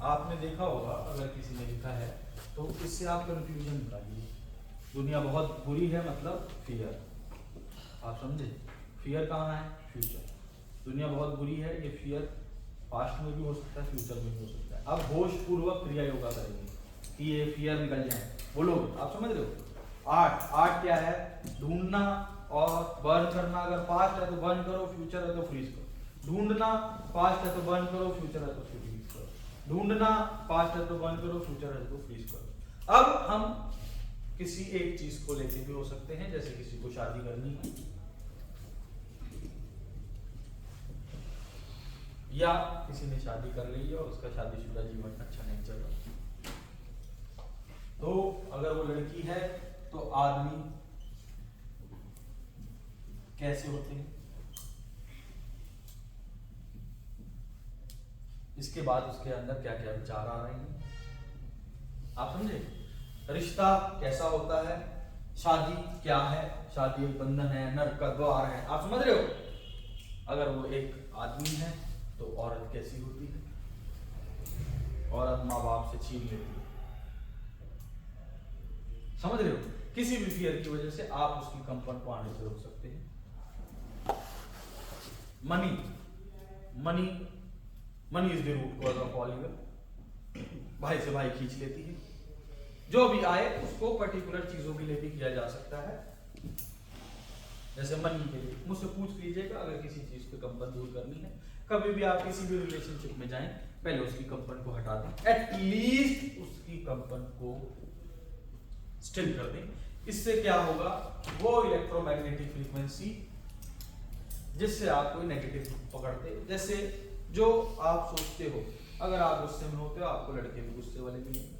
आपने देखा होगा अगर किसी ने लिखा है तो इससे आप कंफ्यूजन निकालिए। दुनिया बहुत बुरी है मतलब फियर, आप समझे। फियर कहाँ है? फ्यूचर। दुनिया बहुत बुरी है, ये फियर पास्ट में भी हो सकता है, फ्यूचर में भी हो सकता है। अब होश पूर्वक क्रिया योगा करेंगे कि ये फियर निकल जाए। बोलो, आप समझ रहे हो। आर्ट क्या है? ढूंढना और बर्न करना। अगर पास्ट है तो बर्न करो, फ्यूचर है तो फ्रीज करो। ढूंढना पास्ट है तो बर्न करो, फ्यूचर है तो फ्रीज करो। ढूंढना पास्ट है तो बर्न करो, फ्यूचर है तो फ्रीज करो। अब हम किसी एक चीज को लेके भी हो सकते हैं, जैसे किसी को शादी करनी है या किसी ने शादी कर ली है और उसका शादीशुदा जीवन अच्छा नहीं चल रहा। तो अगर वो लड़की है तो आदमी कैसे होते हैं, इसके बाद उसके अंदर क्या क्या विचार आ रहे हैं, आप समझे। रिश्ता कैसा होता है, शादी क्या है, शादी एक बंधन है, नरक का द्वार है, आप समझ रहे हो। अगर वो एक आदमी है तो औरत कैसी होती है, औरत माँ बाप से छीन लेती है, समझ रहे हो। किसी भी फियर की वजह से आप उसकी कंपन को आने से रोक सकते हैं। Money money money is the root cause of all evil. भाई से भाई खींच लेती है। जो भी आए उसको पर्टिकुलर चीजों के लिए भी किया जा सकता है। जैसे मनी के लिए मुझसे पूछ लीजिएगा, अगर किसी चीज पे कंपन दूर करनी है, कभी भी आप किसी भी रिलेशनशिप में जाएं, पहले उसकी कंपन को हटा दें, एटलीस्ट उसकी कंपन को स्टिल कर दें। इससे क्या होगा, वो इलेक्ट्रोमैग्नेटिक फ्रीक्वेंसी जिससे आप कोई नेगेटिव पकड़ते, जैसे जो आप सोचते हो, अगर आप गुस्से में होते हो आपको लड़के भी गुस्से वाले मिलेंगे।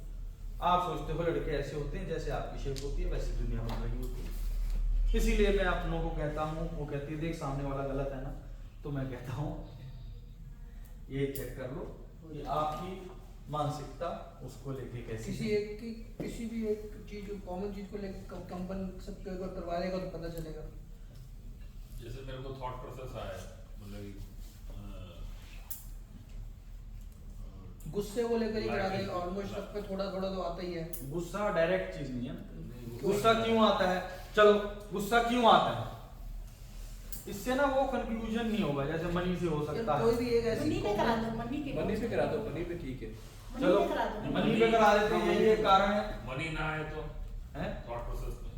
आप सोचते हो लड़के ऐसे होते हैं, जैसे आपकी शेप होती है वैसी दुनिया में वही होती है। इसीलिए मैं अपनों को कहता हूँ, वो कहती है देख सामने वाला गलत है ना, तो मैं कहता हूँ ये चेक कर लो ये आपकी मानसिकता उसको लेके कैसी किसी है। एक की किसी भी एक चीज कॉमन चीज को लेकर कंपन सबके ऊपर करवा लेगा तो पता चलेगा। जैसे मेरे को थॉट प्रोसेस आया है, मतलब गुस्से को लेकर ही करा देगा। ऑलमोस्ट सब पे थोड़ा थोड़ा तो आता ही है। गुस्सा डायरेक्ट चीज नहीं है। गुस्सा क्यों आता है, चलो गुस्सा क्यों आता है, इससे ना वो कंक्लूजन नहीं होगा जैसे मनी से हो सकता कोई है। भी एक ऐसी मनी पे करा दो, मनी के मनी पे करा दो, मनी पे ठीक है। चलो मनी पे करा दो। मनी पे करा देते हैं, यही एक कारण है। मनी ना आए तो हैं? थॉट प्रोसेस में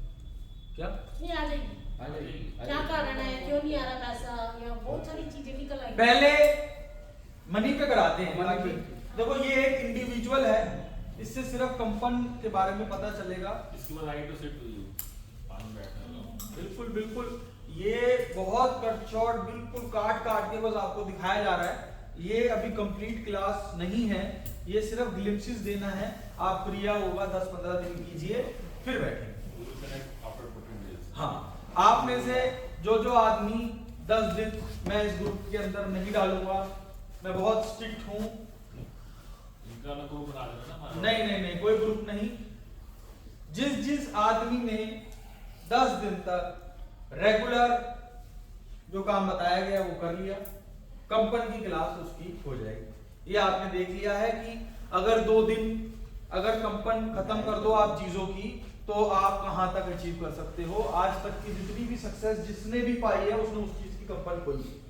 क्या नहीं आ जाएगी। आ जाएगी, आ क्या जाएगी। कारण है, क्यों नहीं आ रहा पैसा, या बहुत सारी चीजें निकल आएंगी। पहले मनी पे कराते हैं मनी ताकि पे। देखो ये एक इंडिविजुअल है, इससे सिर्फ कंपनी के बारे में पता चलेगा। इसके बाद आई टू सिट टू यू पानी बैठने लगा। बिल्कुल बिल्कुल, ये बहुत कट शॉर्ट बिल्कुल काट काट के बस आपको दिखाया जा रहा है। ये अभी कंप्लीट क्लास नहीं है, ये सिर्फ ग्लिम्पसेस देना है। आप क्रिया होगा 10-15 दिन कीजिए फिर बैठेंगे। After 14 days. हाँ, आप में से जो आदमी 10 दिन मैं इस ग्रुप के अंदर नहीं डालूंगा, मैं बहुत स्ट्रिक्ट हूँ। इनका ना ग्रुप बना देना ना। नहीं कोई ग्रुप नहीं। जिस आदमी ने 10 दिन तक रेगुलर जो काम बताया गया वो कर लिया, कंपनी की क्लास उसकी हो जाएगी। ये आपने देख लिया है कि अगर 2 दिन अगर कंपनी खत्म कर दो आप चीजों की, तो आप कहां तक अचीव कर सकते हो। आज तक की जितनी भी सक्सेस जिसने भी पाई है उसने उस चीज की कंपनी खोली।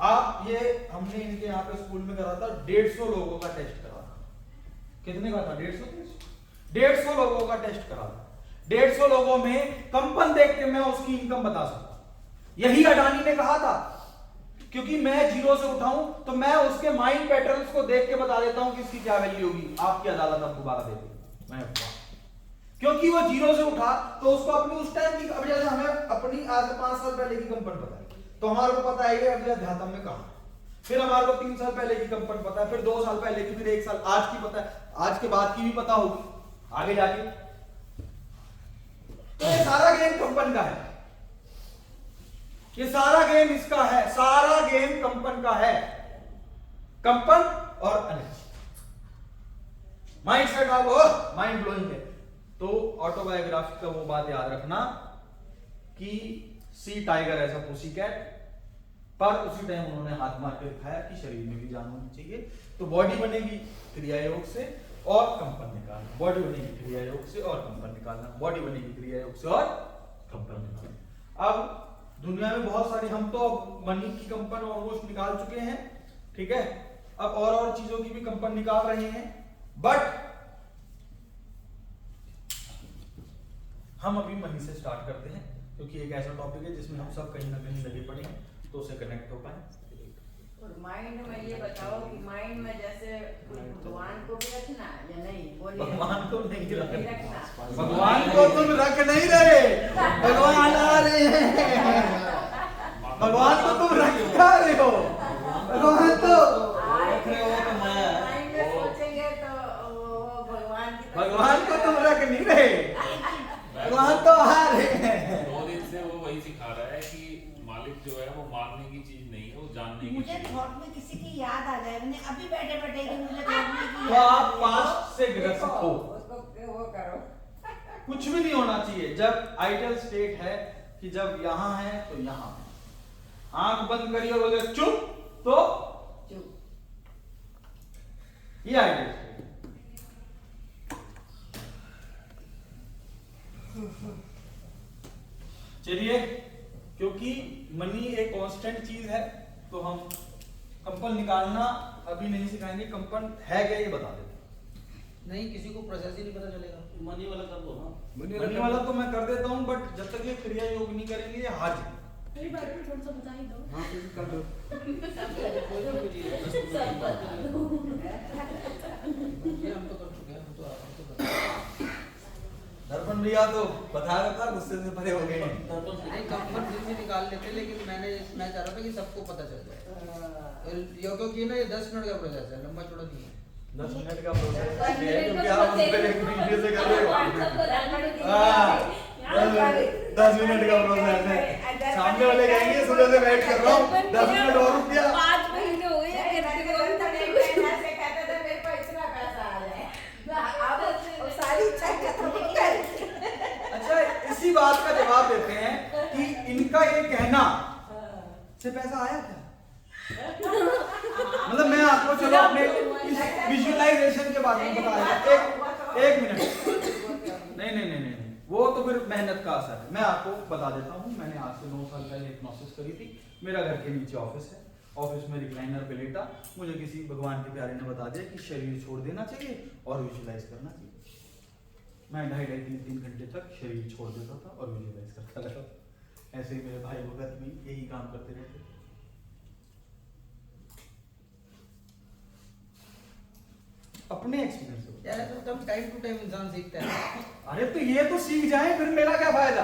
आप ये हमने इनके यहाँ पे स्कूल में करा था, 150 लोगों का टेस्ट करा था। कितने का था? 150 लोगों का टेस्ट करा था। 150 लोगों में कंपनी देख के मैं उसकी इनकम बता सकता। यही अडानी ने कहा था, क्योंकि मैं जीरो से उठाऊं तो मैं उसके माइंड पैटर्न्स को देख के बता देता हूं कि इसकी क्या वैल्यू होगी। आपकी अदालत अब दोबारा देगी, मैं क्योंकि वो जीरो से उठा तो उसको अपनी उस टाइम की, अब जैसे हमें अपनी आज से 5 साल पहले की कंपनी पता है तो हमारे को पता है अगले अध्यात्म में कहा, फिर हमारे को 3 साल पहले की कंपनी पता है, फिर 2 साल पहले की, फिर 1 साल आज की पता है, आज के बाद की भी पता होगी आगे जाके। तो ये सारा गेम कंपनी का है, ये सारा गेम इसका है, सारा गेम कंपनी का है। कंपनी और एनर्जी माइंड सेट आप माइंड ब्लोइंग है। तो ऑटोबायोग्राफी का वो बात याद रखना कि सी टाइगर ऐसा पुसी कैट, पर उसी टाइम उन्होंने हाथ मार के दिखाया कि शरीर में भी जान होनी चाहिए। तो बॉडी बनेगी क्रिया योग से और कंपन निकालना, बॉडी बनेगी क्रिया योग से और कंपन निकालना, बॉडी बनेगी क्रिया योग से और कंपन निकालना। अब दुनिया में बहुत सारी, हम तो मनी की कंपन ऑलमोस्ट निकाल चुके हैं, ठीक है। अब और चीजों की भी कंपन निकाल रहे हैं, बट हम अभी मनी से स्टार्ट करते हैं क्योंकि एक ऐसा टॉपिक है जिसमें हम सब कहीं ना कहीं लगे पड़े हैं, तो उसे कनेक्ट हो पाए। और माइंड में ये बताओ कि माइंड में जैसे भगवान को भी रखना या नहीं? बोलिए। भगवान को नहीं रखना। रखना, भगवान को तुम रख नहीं रहे, भगवान आ रहे हैं। भगवान को तुम रख क्या रहे हो? भगवान तो माइंड में सोचेंगे तो वो भगवान की तरफ- भगवान को तुम रख नहीं रहे, भगवान तो आ रहे हैं। 2 दिन से वो वही सिखा रहा है कि मालिक जो है वो मानने की चीज नहीं है, वो जानने की मुझे चीज है। थॉट में किसी की याद आ जाए, मैंने अभी बैठे बैठे कि मुझे थॉट में की तो याद आप आ जाए। पास्ट से ग्रसित हो, उसको वो करो। कुछ भी नहीं होना चाहिए। जब आइडियल स्टेट है कि जब यहाँ है तो यहाँ है, आंख बंद करिए और बोले चुप, तो चुप। ये आइडियल स्टेट। चलिए, क्योंकि मनी एक कांस्टेंट चीज है तो हम कंपन निकालना अभी नहीं सिखाएंगे। कंपन है क्या ये बता देते। नहीं, किसी को प्रोसेस ही नहीं पता चलेगा। मनी वाला कर दो ना। मनी वाला तो मैं कर देता हूँ, बट जब तक ये क्रिया योग नहीं करेंगे ये हाजिर। मेरे बारे में थोड़ा सा बता ही दो। हाँ फिर कर दो। ये हम तो कर चुके हैं, हम तो कर चुके हैं। दर्पण भैया तो बता रहा था, गुस्से से परे हो गए हैं। नहीं, कंफर्ट दिन में निकाल लेते, लेकिन मैं चाह रहा था कि सबको पता चल जाए। यो क्योंकि ना ये 10 मिनट का प्रोसेस है, लंबा चौड़ा नहीं है। 10 मिनट का प्रोसेस है क्योंकि आप उस पर एक वीडियो से कर रहे हो। हाँ, 10 मिनट का प्रोसेस है। सामने वाले कहेंगे सुबह से वेट कर रहा हूँ, 10 मिनट और रुक गया। 5 महीने हो गए ऐसे कहते थे मेरे को इतना पैसा आ जाए, अब सारी इच्छा खत्म हो गई। अच्छा, इसी बात का जवाब देते हैं कि इनका ये कहना से पैसा आया क्या? मतलब मैं आपको चलो अपने इस विजुअलाइजेशन के बारे में बता रहा हूं। एक मिनट, नहीं, वो तो फिर मेहनत का असर है। मैं आपको बता देता हूँ, मैंने आज से 9 साल पहले हिप्नोसिस करी थी। मेरा घर के नीचे ऑफिस है, ऑफिस में रिक्लाइनर पे लेटा मुझे किसी भगवान के प्यारे ने बता दिया कि शरीर छोड़ देना चाहिए और विजुलाइज करना चाहिए। मैं 2.5-3 घंटे तक शरीर छोड़ देता था और विजुलाइज करता रहता। ऐसे ही मेरे भाई भगत भी यही काम करते रहते। अपने एक्सपीरियंस से यार तो तब टाइम टू टाइम इंसान सीखता है। अरे तो ये तो सीख जाए, फिर मेरा क्या फायदा?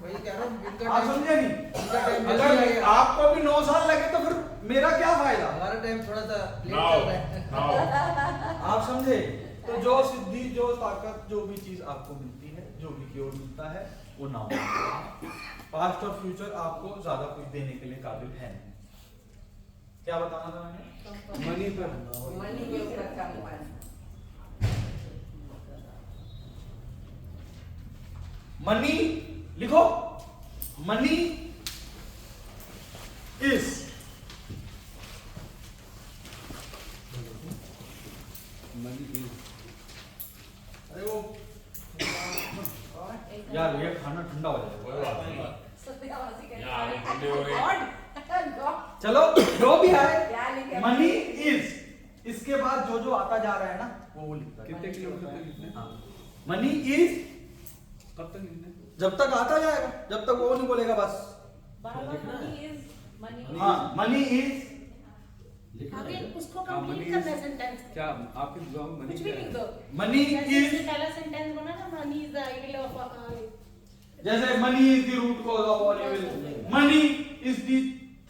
वही कह रहा हूँ, इनका आप टाइम- समझे नहीं? इनका टाइम जल्दी अगर लगेगा। आपको भी 9 साल लगे तो फिर मेरा क्या फायदा? हमारा टाइम थोड़ा सा लेट नाउ चल रहा है। नाउ आप समझे? तो जो सिद्धि, जो ताकत, जो भी चीज आपको मिलती है, जो भी क्योर मिलता है, वो नाउ पास्ट और फ्यूचर आपको ज्यादा कुछ देने के लिए काबिल है नहीं। क्या बताना था मैंने? मनी पर मनी के ऊपर का मोबाइल। मनी लिखो। मनी इज मनी इज अरे वो यार ये खाना ठंडा हो जाएगा। कोई बात नहीं। सत्यावासी के यार, ये ठंडे हो रहे गॉड चलो जो भी क्या है, लिखे? मनी इज, इसके बाद जो जो आता जा रहा है ना वो लिखता है। कितने किलोमीटर तक लिखना है? हाँ, मनी इज कब तक लिखना है? जब तक आता जाएगा, जब तक वो नहीं बोलेगा बस। Money is money. हाँ, मनी इज लिखना आगे है। उसको हाँ, कंप्लीट money करना is- सेंटेंस। क्या आपके दिमाग में मनी कुछ भी क्या लिख है? दो। मनी जैसे इज, पहला सेंटेंस बना ना, money is the idol of जैसे money is the root cause of all evil. Money is the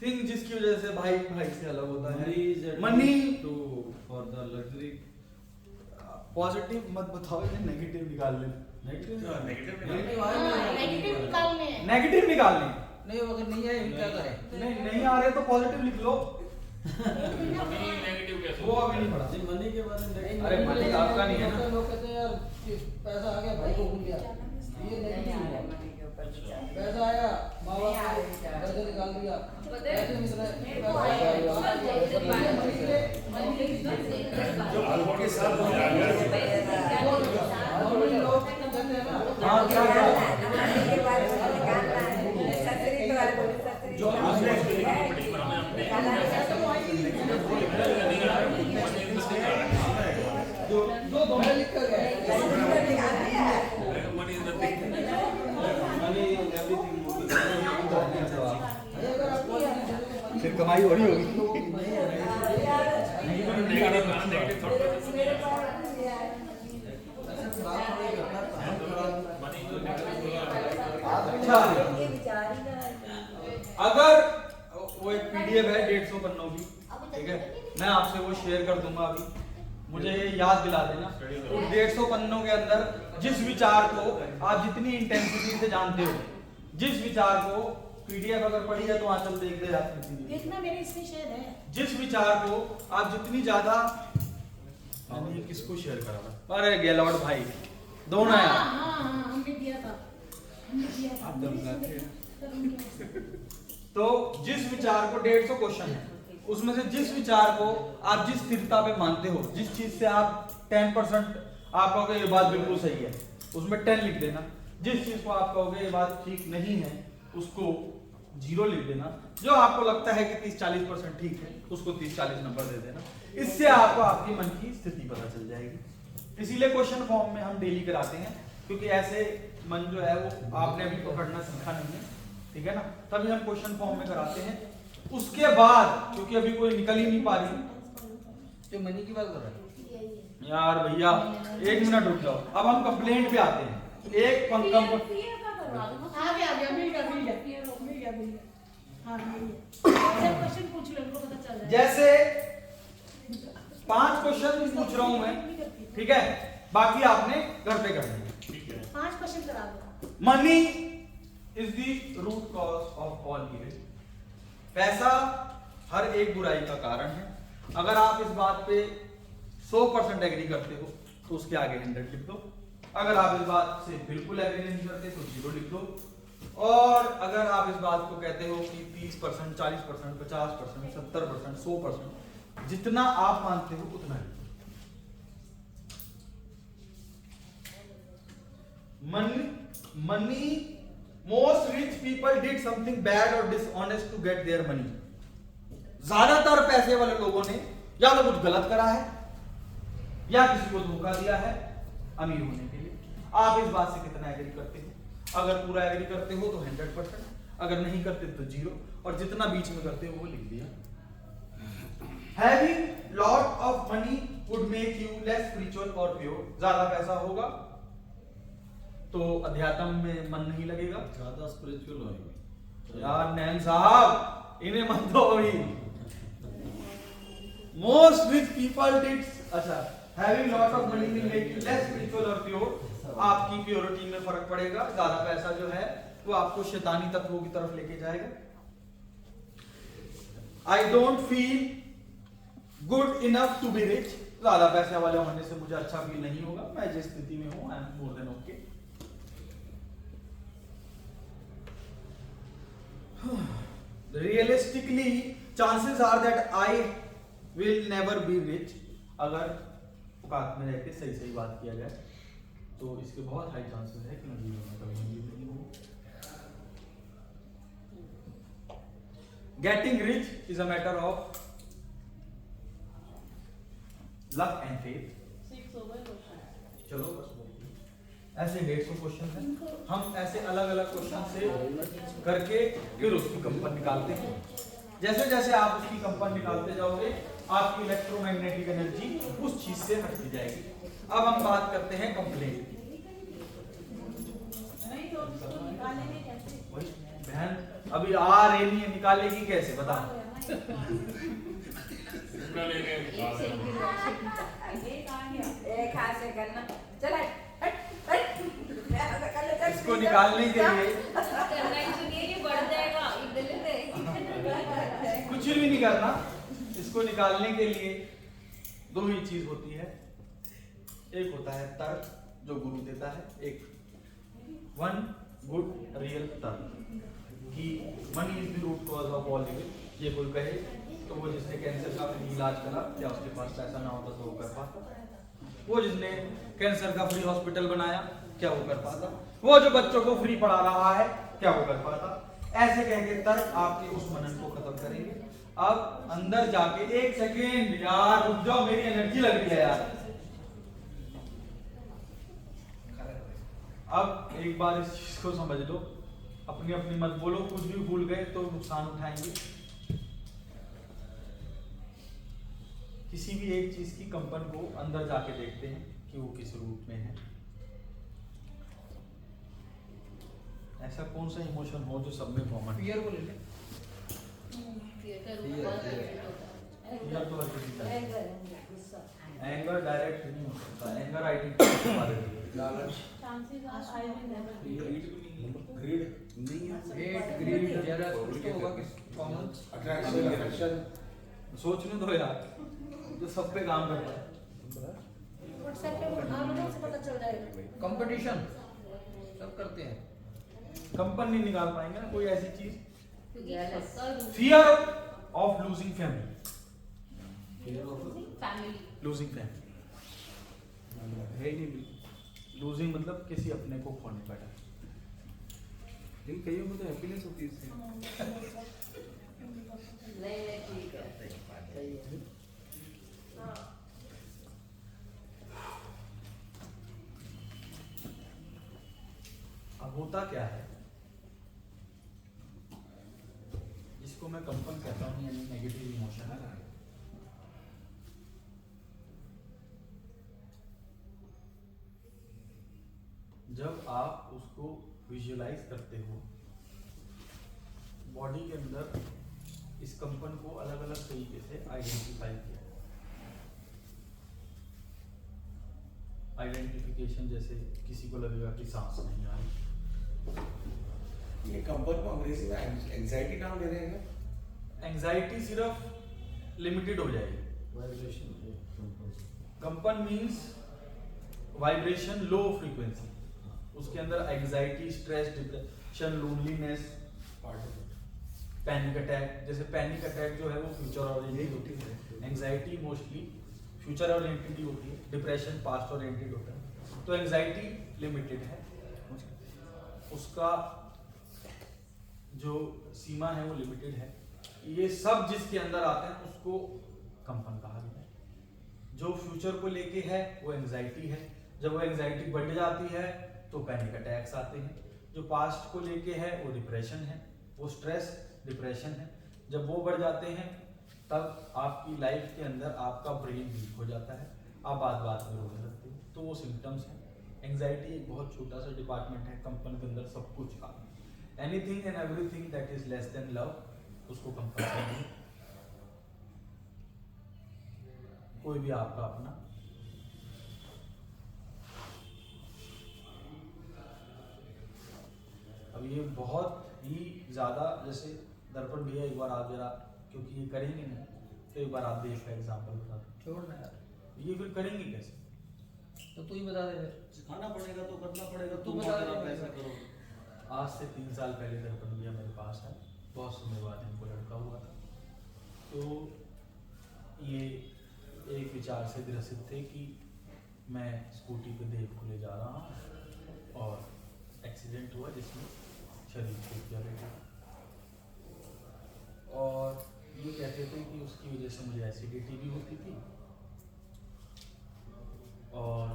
thing जिसकी वजह से भाई भाई से अलग होता Money is है। a money to for the luxury. Positive मत बताओ, ये नेगेटिव निकाल ले। Negative. नेगेटिव Negative आए नहीं। नेगेटिव निकालने हैं। नेगेटिव निकालने नहीं अगर नहीं है क्या करें? नहीं आ रहे तो पॉजिटिव लिख लो। मनी नेगेटिव कैसे? वो अभी नहीं पढ़ा। जी, money के बारे में negative- अरे money आपका नहीं है ना। लोग कहते हैं यार कि पैसा आ गया भाई को भूल गया, ये नहीं नेगेटिव आ रहा है। मनी के ऊपर विचार। पैसा आया माँ नहीं आ बाप रहा ने विचार। घर से निकाल दिया, पता है? पैसे मिल रहे, मेरे पैसा को आ आया गया। आलू के साथ हो जाएगा। नॉर्मली लोग कहते हैं ना, हाँ, क्या क्या? मनी के बारे में निकालना है। ससुरी वाले बोले ससुरी जो हमने है। निकालना है। दो दो मैं लिख कर गया। निकालनी है। Money is nothing. Money is everything. भाई अगर आपको फिर कमाई हो रही होगी। नेगेटिव नेगेटिव थॉट मेरे पास नहीं है। बात नहीं करता, मनी तो नेगेटिव अच्छा, ये विचार ही ना है। अगर वो एक पीडीएफ है 150 पन्नों की, ठीक है, मैं आपसे वो शेयर कर दूंगा अभी, मुझे ये याद दिला देना। 150 पन्नों के अंदर जिस विचार को आप जितनी इंटेंसिटी से जानते हो, जिस विचार को पीडीएफ अगर पढ़ी है तो आंचल देख दे जाती है। देखना मेरे इसमें शायद है। जिस विचार को आप जितनी ज्यादा, मैंने ये किसको शेयर करा था? अरे गेलॉर्ड भाई, दोनों हाँ, यार। हाँ, हाँ, हमने दिया था। हमने दिया था। आप दमकाते हैं। तो जिस विचार को 150 क्वेश्चन है, उसमें से जिस विचार को आप जिस स्थिरता पे मानते हो, जिस चीज से आप 10% आप कहोगे ये बात बिल्कुल सही है, उसमें 10 लिख देना। जिस चीज को आप कहोगे ये बात ठीक नहीं है, उसको 0 लिख देना। जो आपको लगता है कि 30-40% ठीक है, उसको 30-40 नंबर दे देना। इससे आपको आपकी मन की स्थिति पता चल जाएगी। इसीलिए क्वेश्चन फॉर्म में हम डेली कराते हैं, क्योंकि ऐसे मन जो है वो आपने अभी पकड़ना सीखा नहीं है, ठीक है ना, तभी हम क्वेश्चन फॉर्म में कराते हैं। उसके बाद क्योंकि अभी कोई निकल ही नहीं पा रही जो मनी की बात कर रहा है। यार भैया, 1 मिनट रुक जाओ। अब हम कंप्लेंट पे आते हैं। एक पंकम आ गया, मिल गया। हाँ, मिल गया। सब क्वेश्चन पूछ लो, उनको पता चल जाएगा। जैसे 5 क्वेश्चन पूछ रहा हूं मैं, ठीक है, बाकी आपने घर पे करने हैं। ठीक है। 5 क्वेश्चन करा दो। Money is the root cause of all evil. पैसा हर एक बुराई का कारण है। अगर आप इस बात पे 100% एग्री करते हो तो उसके आगे 100 लिख दो। अगर आप इस बात से बिल्कुल एग्री नहीं करते तो 0 लिख दो। और अगर आप इस बात को कहते हो कि 30%, 40%, 50%, 70%, 100%, जितना आप मानते हो उतना लिख दो। मन money, most rich people did something bad or dishonest to get their money. ज्यादातर पैसे वाले लोगों ने या तो कुछ गलत करा है या किसी को धोखा दिया है अमीर होने के लिए। आप इस बात से कितना एग्री करते हो? अगर पूरा एग्री करते हो तो 100%, अगर नहीं करते तो 0, और जितना बीच में करते हो वो लिख दिया। Having lot of money would make you less spiritual or pure. ज्यादा पैसा होगा तो अध्यात्म में मन नहीं लगेगा। ज्यादा स्पिरिचुअल होएंगे यार नैन साहब इन्हें मत दो अभी। Most rich people did, अच्छा, having lot of money will make you less spiritual or pure. आपकी प्योरिटी में फर्क पड़ेगा। ज्यादा पैसा जो है वो आपको शैतानी तत्वों की तरफ लेके जाएगा। I don't feel good enough to be rich. ज्यादा पैसे वाले होने से मुझे अच्छा फील नहीं होगा। मैं जिस स्थिति में हूं I am more than okay. Realistically, chances are that I will never be rich. अगर औकात में रहकर सही सही बात किया जाए तो इसके बहुत हाई चांसेस है कि मैं जीवन में कभी अमीर नहीं हूँ। Getting rich is a matter of luck and faith. चलो बस ऐसे 150 क्वेश्चन हैं। हम ऐसे अलग अलग क्वेश्चन से करके फिर उसकी कंपन निकालते हैं। जैसे जैसे आप उसकी कंपन निकालते जाओगे आपकी इलेक्ट्रोमैग्नेटिक एनर्जी उस चीज से हटती जाएगी। अब हम बात करते हैं कंप्लेंट की। बहन अभी आ रही नहीं है, निकालेगी कैसे बता? एक हाथ से करना, चल हट हट हट। इसको निकालने के लिए कुछ भी नहीं करना। इसको निकालने के लिए दो ही चीज होती है। एक होता है तर्क जो गुरु देता है, एक वन गुड रियल तर्क कि money is the root cause of all evil. ये कोई कहे तो वो जिसने कैंसर का फ्री इलाज करा क्या उसके पास पैसा ना होता तो वो कर पाता? वो जिसने कैंसर का फ्री हॉस्पिटल बनाया क्या वो कर पाता? वो जो बच्चों को फ्री पढ़ा रहा है क्या वो कर पाता? ऐसे कह के तर्क आपके उस मनन को खत्म करेंगे। अब अंदर जाके एक सेकेंड यार रुक जाओ, मेरी एनर्जी लग रही है यार। अब एक बार इस चीज को समझ लो, अपनी अपनी मत बोलो, कुछ भी भूल गए तो नुकसान उठाएंगे। किसी भी एक चीज की कंपन को अंदर जाके देखते हैं कि वो किस रूप में है। ऐसा कौन सा इमोशन हो जो सब में कॉमन? फियर को ले ले। फियर तो हर किसी का है। एंगर डायरेक्ट नहीं हो सकता, एंगर आइडेंटिटी हमारे लिए। ग्रीड नहीं है। हेट, ग्रीड, जेलस कुछ तो होगा किस कॉमन। अट्रैक्शन सोचने दो यार, जो सब पे काम करता है। व्हाट्सएप पे वो हार्मोन से पता चल जाएगा। कंपटीशन सब करते हैं। कंपन नहीं निकाल पाएंगे ना कोई ऐसी चीज। Fear of losing family. Losing family है ही नहीं। लूजिंग मतलब किसी अपने को खोने का डर। इन कईयों को तो हैप्पीनेस होती है इससे। नहीं ठीक है, सही है। अब होता क्या है, जिसको मैं कंपन कहता हूँ यानी नेगेटिव इमोशन है, जब आप उसको विजुअलाइज करते हो बॉडी के अंदर, इस कंपन को अलग अलग तरीके से आइडेंटिफाई किया। आइडेंटिफिकेशन जैसे किसी को लगेगा कि सांस नहीं आ रही। ये कंपन को अंग्रेजी में एंजाइटी नाम दे रहे हैं क्या? एंजाइटी सिर्फ लिमिटेड हो जाएगी। कंपन मींस वाइब्रेशन लो फ्रीक्वेंसी, उसके अंदर anxiety, stress, depression, loneliness, panic attack. जैसे पैनिक अटैक जो है वो फ्यूचर ओरिएंटेड होती है, एंजाइटी मोस्टली फ्यूचर ओरिएंटेड होती है, डिप्रेशन पास्ट ओरिएंटेड होता है। तो एंजाइटी लिमिटेड है, उसका जो सीमा है वो लिमिटेड है। ये सब जिसके अंदर आते हैं उसको कंपन कहा गया है। जो फ्यूचर को लेके है वो एंजाइटी है। जब वो एंजाइटी बढ़ जाती है तो पैनिक अटैक्स आते हैं। जो पास्ट को लेके है वो डिप्रेशन है, वो स्ट्रेस डिप्रेशन है। जब वो बढ़ जाते हैं तब आपकी लाइफ के अंदर आपका ब्रेन वीक हो जाता है, आप बात बात में रोने लगते हो। तो वो सिम्टम्स हैं। एंजाइटी एक बहुत छोटा सा डिपार्टमेंट है कंपन के अंदर सब कुछ का। Anything and everything that is less than love उसको कंपन करेंगे। कोई भी आपका अपना अब ये बहुत ही ज्यादा, जैसे दर्पण भैया एक बार आप जरा, क्योंकि ये करेंगे नहीं तो एक बार आप देख का एग्जाम्पल बता दो। छोड़ना यार, ये फिर करेंगे कैसे? तो तू ही बता दे फिर। सिखाना पड़ेगा तो करना पड़ेगा, तू तुम बता अगर आप दे। ऐसा करो। आज से 3 साल पहले दर्पण भैया मेरे पास है। बहुत समय बाद इनको लड़का हुआ था। तो ये एक विचार से ग्रसित थे कि मैं स्कूटी पे देव को ले जा रहा हूँ और एक्सीडेंट हुआ जिसमें शरीर टूट गया। और ये कहते थे कि उसकी वजह से मुझे एसिडिटी भी होती थी और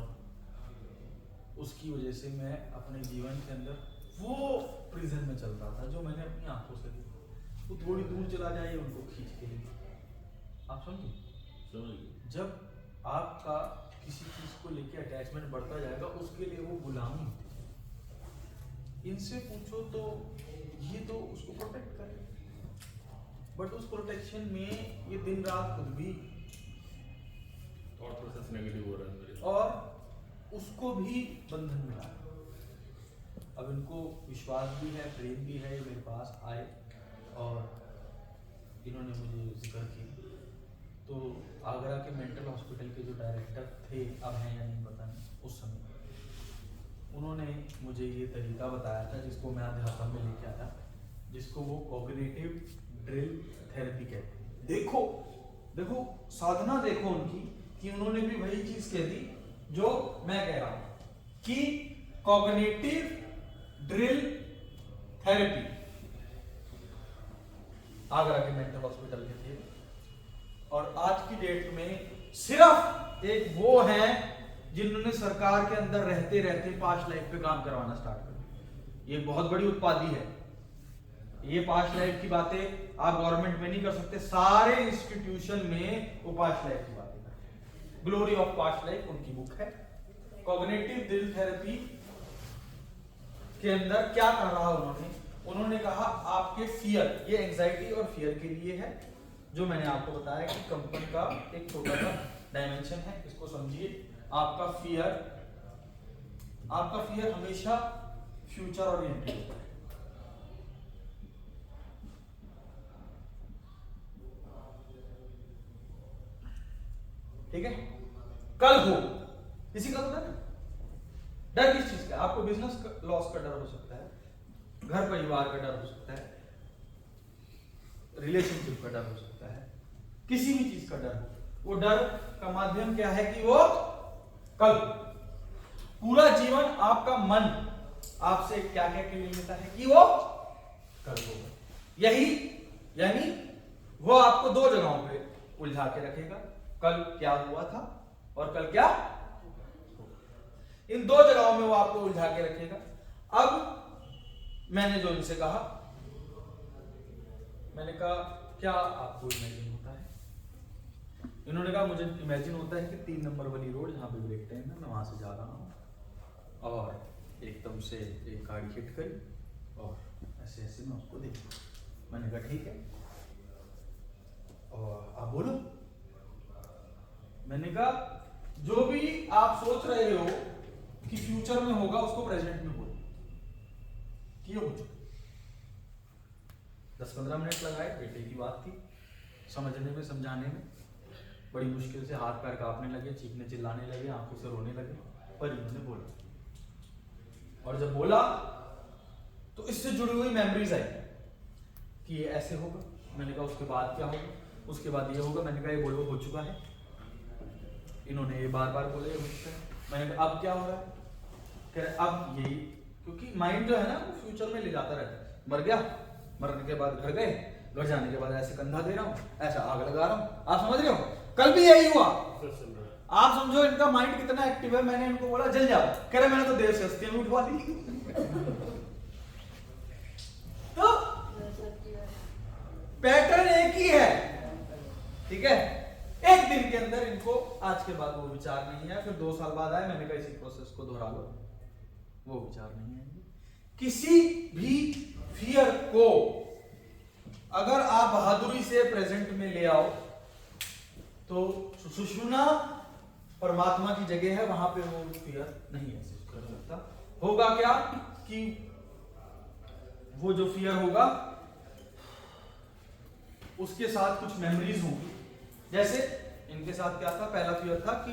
उसकी वजह से मैं अपने जीवन के अंदर वो प्रिजन में चल रहा था जो मैंने अपनी आंखों से देखा। वो थोड़ी दूर चला जाए उनको खींच के लिए। आप समझे? जब आपका किसी चीज को लेके अटैचमेंट बढ़ता जाएगा उसके लिए वो गुलामी होती है। इनसे पूछो तो ये तो उसको प्रोटेक्ट करे, बट उस प्रोटेक्शन में ये दिन रात खुद भी थॉट प्रोसेस नेगेटिव हो रहा है मेरे। और उसको भी बंधन मिला। अब इनको विश्वास भी है, प्रेम भी है। ये मेरे पास आए और इन्होंने मुझे जिक्र की। तो आगरा के मेंटल हॉस्पिटल के जो डायरेक्टर थे, अब हैं या नहीं पता नहीं, उस समय उन्होंने मुझे ये तरीका बताया था जिसको मैं अध्यापन में लेके आया, जिसको वो कॉग्निटिव ड्रिल थेरेपी कहते हैं। देखो साधना देखो उनकी कि उन्होंने भी वही चीज कह दी जो मैं कह रहा हूं कि कॉग्निटिव ड्रिल थेरेपी आगरा के मेंटल हॉस्पिटल के थे। और आज की डेट में सिर्फ एक वो हैं जिन्होंने सरकार के अंदर रहते रहते पास्ट लाइफ पे काम करवाना स्टार्ट कर दिया। ये बहुत बड़ी उत्पादी है। ये पास्ट लाइफ की बातें आप गवर्नमेंट में नहीं कर सकते, सारे इंस्टीट्यूशन में वो पास्ट लाइफ की बातें करते हैं। ग्लोरी ऑफ पास्ट लाइफ उनकी बुक है। कॉग्निटिव ड्रिल थेरेपी के अंदर क्या कहा उन्होंने कहा आपके फियर, ये एंजाइटी और फियर के लिए है, जो मैंने आपको बताया कि कंपन का एक छोटा सा डायमेंशन है। इसको समझिए। आपका फियर हमेशा फ्यूचर ओरिएंटेड होता है। ठीक है? कल हो इसी का पता है। डर किस चीज का? आपको बिजनेस लॉस का डर हो सकता है, घर परिवार का डर हो सकता है, रिलेशनशिप का डर हो सकता है, किसी भी चीज का डर हो। वो डर का माध्यम क्या है कि वो कल पूरा जीवन आपका मन आपसे क्या क्या के लिए लेता है कि वो कल होगा। यही यानी वो आपको 2 जगहों पे उलझा के रखेगा, कल क्या हुआ था और कल क्या होगा। इन 2 जगहों में वो आपको उलझा के रखेगा। अब मैंने जो इनसे कहा, मैंने कहा क्या आपको इमेजिन होता है? इन्होंने कहा मुझे इमेजिन होता है कि 3 नंबर वाली रोड जहाँ पे ब्रेक टाइम है, मैं वहां से जा रहा हूँ और एकदम से एक गाड़ी हिट करी और ऐसे ऐसे मैं उसको देखा। मैंने कहा ठीक है और आप बोलो। मैंने कहा जो भी आप सोच रहे हो कि फ्यूचर में होगा उसको प्रेजेंट में बोलो कि हो चुका। 10-15 मिनट लगाए, बेटे की बात थी, समझने में समझाने में बड़ी मुश्किल से हाथ पैर कांपने लगे, चीखने चिल्लाने लगे, आंखों से रोने लगे, पर इन्होंने बोला। और जब बोला तो इससे जुड़ी हुई मेमोरीज आई कि ये ऐसे होगा। मैंने कहा उसके बाद क्या होगा? उसके बाद ये होगा। मैंने कहा ये बोलो हो चुका है। इन्होंने ये बार बार बोले ये हो चुका है। मैंने कहा अब क्या हो रहा है? कह रहे अब यही क्योंकि माइंड जो है ना वो फ्यूचर में ले जाता रहता है। मर गया, मरने के बाद घर गए, घर जाने के बाद ऐसे कंधा दे रहा हूँ, ऐसा आग लगा रहा हूँ, आप समझ रहे हो? कल भी यही हुआ। आप समझो इनका माइंड कितना एक्टिव है। मैंने इनको बोला जल जाओ, कह रहे मैंने तो देर से हस्तियां भी उठवा दी। तो पैटर्न एक ही है, ठीक है। एक दिन के अंदर इनको आज के बाद वो विचार नहीं है, फिर 2 साल बाद आए, मैंने कहा इसी प्रोसेस को दोहरा लो, वो विचार नहीं आएंगे। किसी भी फियर को अगर आप बहादुरी से प्रेजेंट में ले आओ तो सुषुम्ना परमात्मा की जगह है, वहां पे वो फियर नहीं महसूस कर सकता। होगा क्या कि वो जो फियर होगा उसके साथ कुछ मेमोरीज होंगी। जैसे इनके साथ क्या था, पहला फियर था कि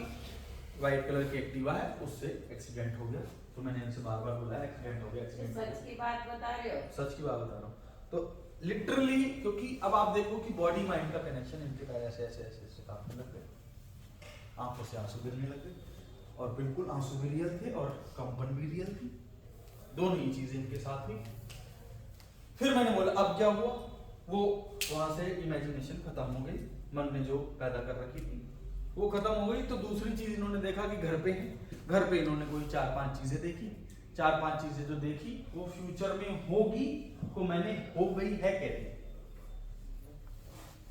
व्हाइट कलर की एक्टिवा है, उससे एक्सीडेंट हो गया। तो मैंने इनसे बार बार बोला एक्सीडेंट हो गया, एक्सीडेंट। सच की बात बता रहे हो? सच की बात बता रहा हूँ। तो लिटरली, क्योंकि अब आप देखो कि बॉडी माइंड का कनेक्शन इनके पैर ऐसे ऐसे ऐसे ऐसे काटने लग गए, आंखों से आंसू गिरने लग गए, और बिल्कुल आंसू भी रियल थे और कंपन भी रियल थी, दोनों ही चीजें इनके साथ हुई। फिर मैंने बोला अब क्या हुआ, वो वहां से इमेजिनेशन खत्म हो गई, मन ने जो पैदा कर रखी थी वो खत्म हो गई। तो दूसरी चीज इन्होंने देखा कि घर पे है, घर पे इन्होंने कोई 4-5 चीजें देखी, 4-5 चीजें जो देखी वो फ्यूचर में होगी, को मैंने हो गई है कह दी।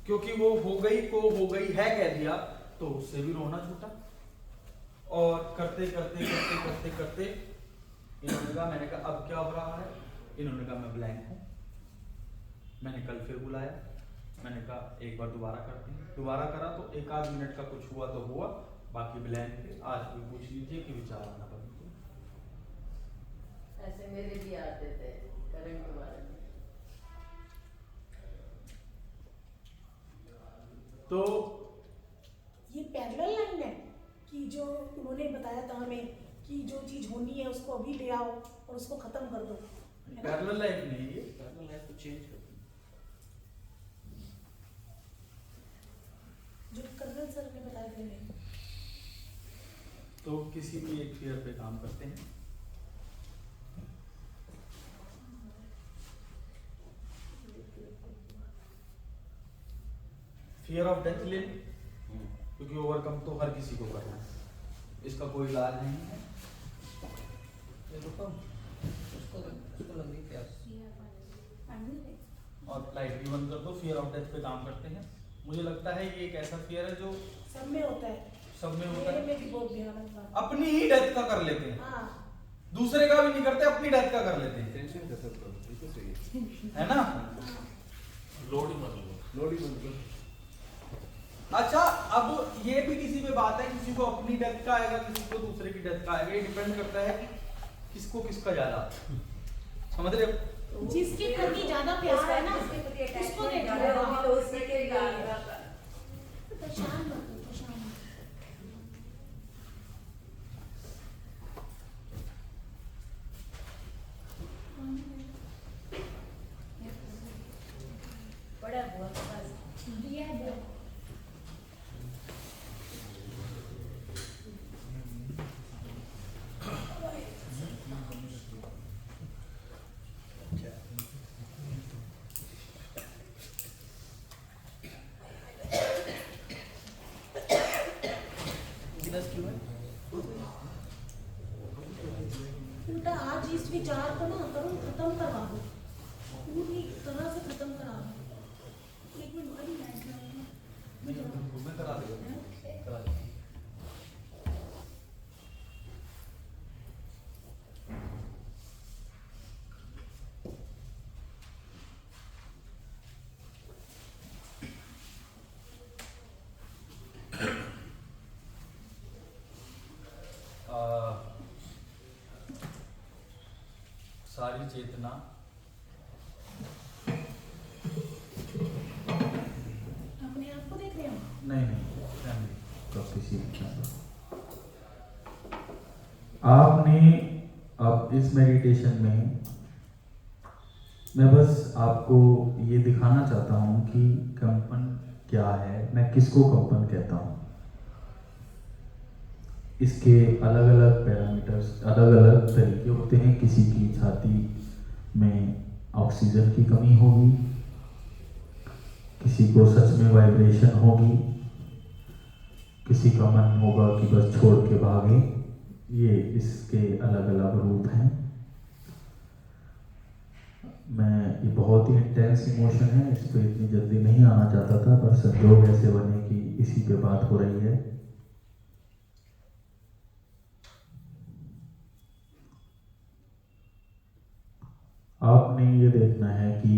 क्योंकि वो हो गई को हो गई है कह दिया तो उससे भी रोना छूटा। और करते करते करते करते करते इन्होंने कहा, मैंने कहा अब क्या हो रहा है, इन्होंने कहा मैं ब्लैंक हूं। मैंने कल फिर बुलाया, मैंने कहा एक बार दोबारा करते हैं। दोबारा करा तो 1-8 मिनट का कुछ हुआ तो हुआ, बाकी ब्लैंक थे। आज भी पूछ लीजिए कि विचार आना बंद हुआ। ऐसे मेरे भी आते थे करंट के बारे में। तो ये पैरेलल लाइन है कि जो उन्होंने बताया था हमें कि जो चीज होनी है उसको अभी ले आओ और उसको खत्म कर दो। पैरेलल लाइफ नहीं है ये, पैरेलल लाइफ को चेंज कर दो। जो कर्नल सर ने बताया था हमें। तो किसी भी एक फियर पे काम करते हैं। फियर ऑफ डेथ ले, क्योंकि ओवरकम तो हर किसी को करना है, इसका कोई इलाज नहीं है। ये रुको, उसको लग रही प्यास। और लाइट भी बंद कर दो। फियर ऑफ डेथ पे काम करते हैं। मुझे लगता है ये एक ऐसा फियर है जो सब में होता है, सब में होता मेरे है। में भी बहुत भयानक था। अपनी ही डेथ का कर लेते हैं, हाँ, दूसरे का भी नहीं करते, अपनी डेथ का कर लेते हैं, टेंशन खत्म करो, बिल्कुल सही है। है ना। लोड ही मतलब लोड ही बंद करो। अच्छा, अब ये भी किसी पे बात है, किसी को अपनी डेथ का आएगा, किसी को दूसरे की डेथ का आएगा। ये डिपेंड करता है कि किसको किसका ज्यादा, समझ रहे हो। जिसके प्रति ज्यादा प्यार है ना उसको देख लो। तो उसी के गाल का परेशान मत हो, परेशान मत बड़ा हुआ बस लिया है। उल्टा आज इस विचार को ना करो, खत्म करवा दो, पूरी तरह से खत्म करा दो। एक मिनट बड़ी लाइट लगाओ। मैं करा देगा, करा देगा। सारी चेतना अपने आप को देख रहे हो? नहीं आपने अब इस मेडिटेशन में मैं बस आपको ये दिखाना चाहता हूँ कि कंपन क्या है, मैं किसको कंपन कहता हूँ। इसके अलग अलग पैरामीटर्स, अलग अलग तरीके होते हैं। किसी की छाती में ऑक्सीजन की कमी होगी, किसी को सच में वाइब्रेशन होगी, किसी का मन होगा कि बस छोड़ के भागे। ये इसके अलग अलग रूप हैं। ये बहुत ही इंटेंस इमोशन है, इस पर इतनी जल्दी नहीं आना चाहता था, पर संजोग ऐसे बने कि इसी पे बात हो रही है। आपने ये देखना है कि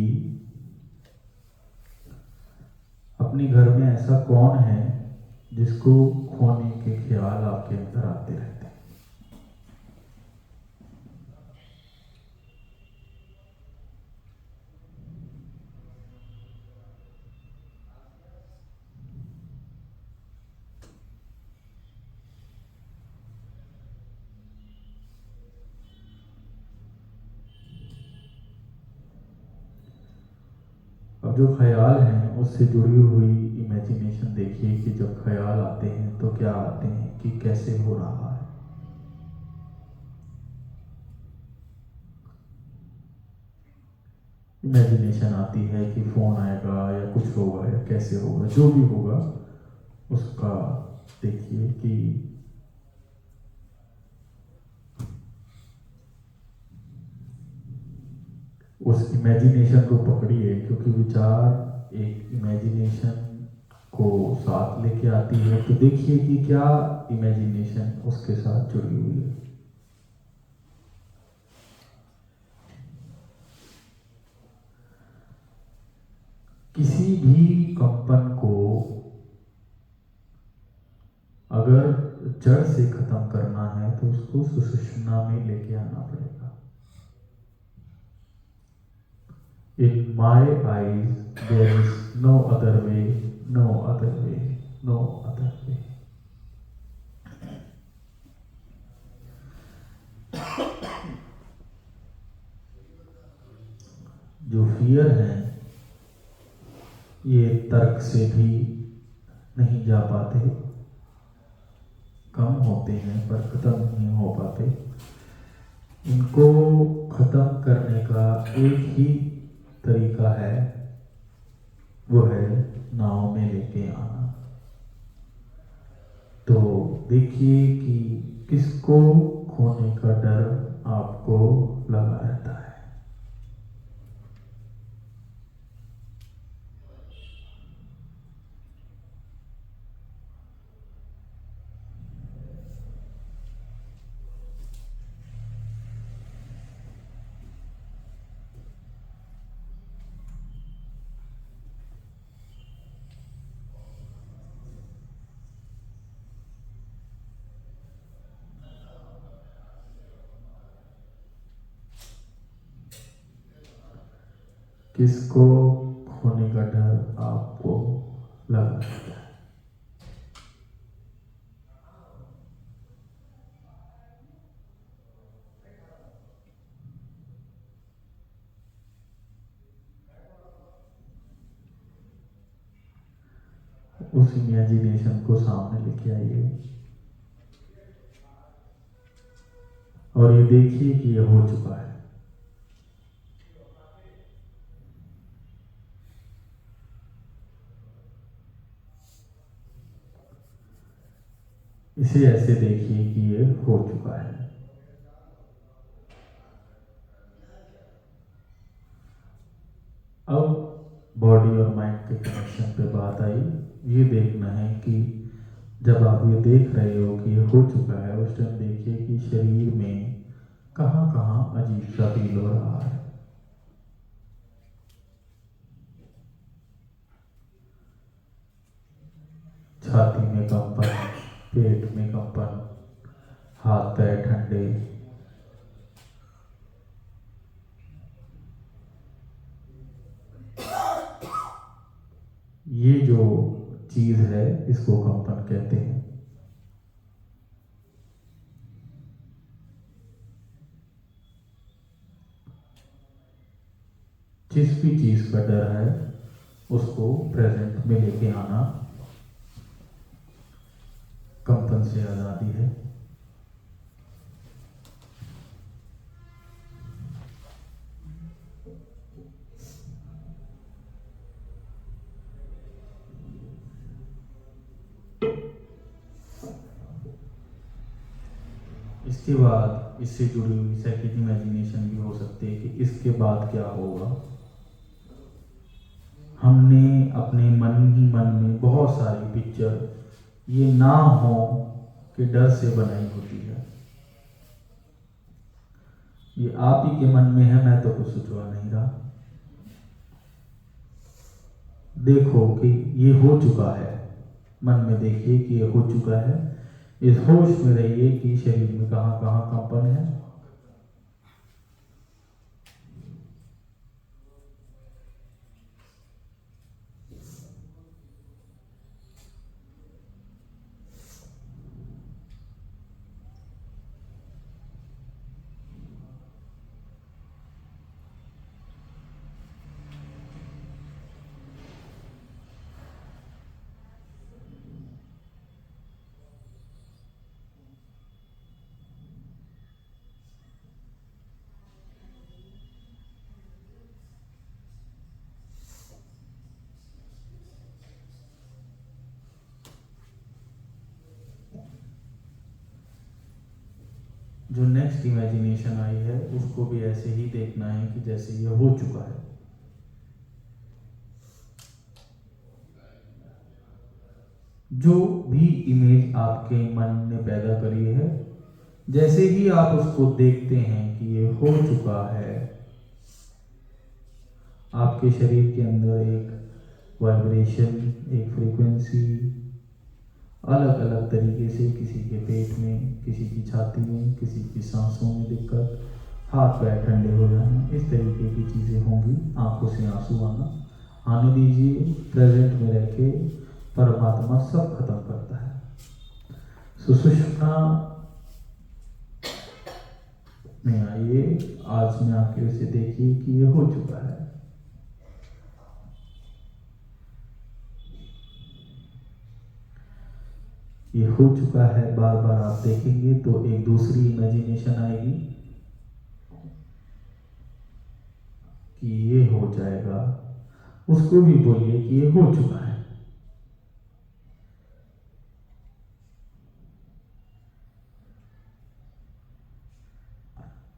अपने घर में ऐसा कौन है जिसको खोने के ख्याल आपके अंदर आते रहते हैं। अब जो ख्याल हैं उससे जुड़ी हुई इमेजिनेशन देखिए कि जब ख्याल आते हैं तो क्या आते हैं, कि कैसे हो रहा है। इमेजिनेशन आती है कि फोन आएगा या कुछ होगा या कैसे होगा, जो भी होगा उसका देखिए कि उस इमेजिनेशन को पकड़िए, क्योंकि विचार एक इमेजिनेशन को साथ लेके आती है। तो देखिए कि क्या इमेजिनेशन उसके साथ जुड़ी हुई है। किसी भी कंपन को अगर जड़ से खत्म करना है तो उसको सुषुम्ना में लेके आना पड़ेगा। In my eyes, there is no other way, no other way, no other way. जो फियर है ये तर्क से भी नहीं जा पाते, कम होते हैं पर खत्म नहीं हो पाते। इनको खत्म करने का एक ही तरीका है, वो है नाव में लेके आना। तो देखिए कि किसको खोने का डर आपको लगा रहता है। किसको खोने का डर आपको लगा रहता है। उस इमेजिनेशन को सामने लेके आइए और ये देखिए कि ये हो चुका है। इसे ऐसे देखिए कि ये हो चुका है। अब बॉडी और माइंड के कनेक्शन पे बात आई। ये देखना है कि जब आप ये देख रहे हो कि ये हो चुका है, उस टाइम देखिए कि शरीर में कहाँ कहाँ अजीब सा फील हो रहा है। छाती में कंपन, पेट में कंपन, हाथ पैर ठंडे, ये जो चीज है इसको कंपन कहते हैं। जिस भी चीज का डर है उसको प्रेजेंट में लेके आना कंपन से आजादी है। इसके बाद इससे जुड़ी हुई सेकंड इमेजिनेशन भी हो सकती है कि इसके बाद क्या होगा। हमने अपने मन ही मन में बहुत सारी पिक्चर ये ना हो कि डर से बनाई होती है। ये आप ही के मन में है, मैं तो कुछ सोचवा नहीं रहा। देखो कि ये हो चुका है, मन में देखिए कि ये हो चुका है। इस होश में रहिए कि शरीर में कहाँ कहाँ कंपन है। जो नेक्स्ट इमेजिनेशन आई है उसको भी ऐसे ही देखना है कि जैसे ये हो चुका है। जो भी इमेज आपके मन ने पैदा करी है, जैसे ही आप उसको देखते हैं कि ये हो चुका है, आपके शरीर के अंदर एक वाइब्रेशन, एक फ्रीक्वेंसी अलग अलग तरीके से, किसी के पेट में, किसी की छाती में, किसी की सांसों में दिक्कत, हाथ पैर ठंडे हो जाना, इस तरीके की चीज़ें होंगी। आंखों से आंसू आने दीजिए। प्रेजेंट में रह के परमात्मा सब खत्म करता है। सुषुप्ना में आइए, आज में आके उसे देखिए कि ये हो चुका है। ये हो चुका है। बार बार आप देखेंगे तो एक दूसरी इमेजिनेशन आएगी कि ये हो जाएगा। उसको भी बोलिए कि ये हो चुका है।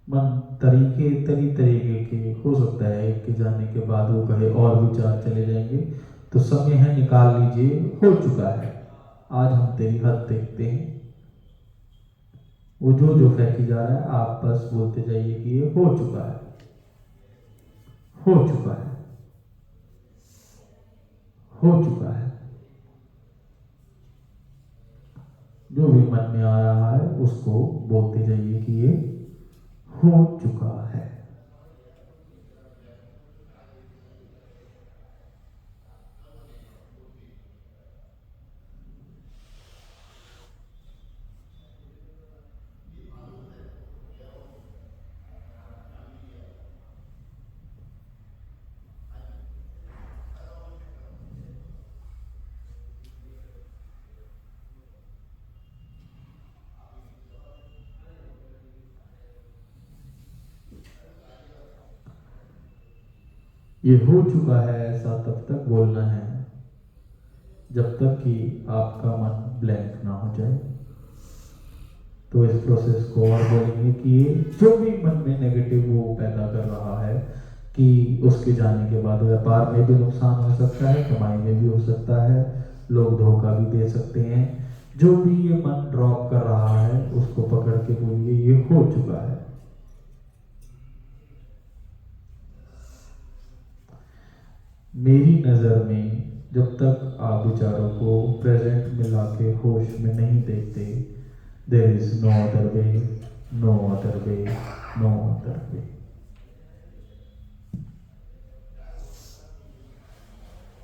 मन तरीके के हो सकता है कि जाने के बाद वो कहे और विचार चले जाएंगे, तो समय है, निकाल लीजिए। हो चुका है, आज हम तेरी हद देखते हैं। वो जो फेंकी जा रहा है, आप बस बोलते जाइए कि ये हो चुका है, हो चुका है, हो चुका है। जो भी मन में आ रहा है उसको बोलते जाइए कि ये हो चुका है। ये हो चुका है ऐसा तब तक बोलना है जब तक कि आपका मन ब्लैंक ना हो जाए। तो इस प्रोसेस को और बोलेंगे कि जो भी मन में नेगेटिव वो पैदा कर रहा है कि उसके जाने के बाद व्यापार में भी नुकसान हो सकता है, कमाई में भी हो सकता है, लोग धोखा भी दे सकते हैं। जो भी ये मन ड्रॉप कर रहा है उसको पकड़ के बोलिए ये हो चुका है। मेरी नज़र में जब तक आप विचारों को प्रेजेंट में लाके होश में नहीं देखते, there is no other way, no other way, no other way.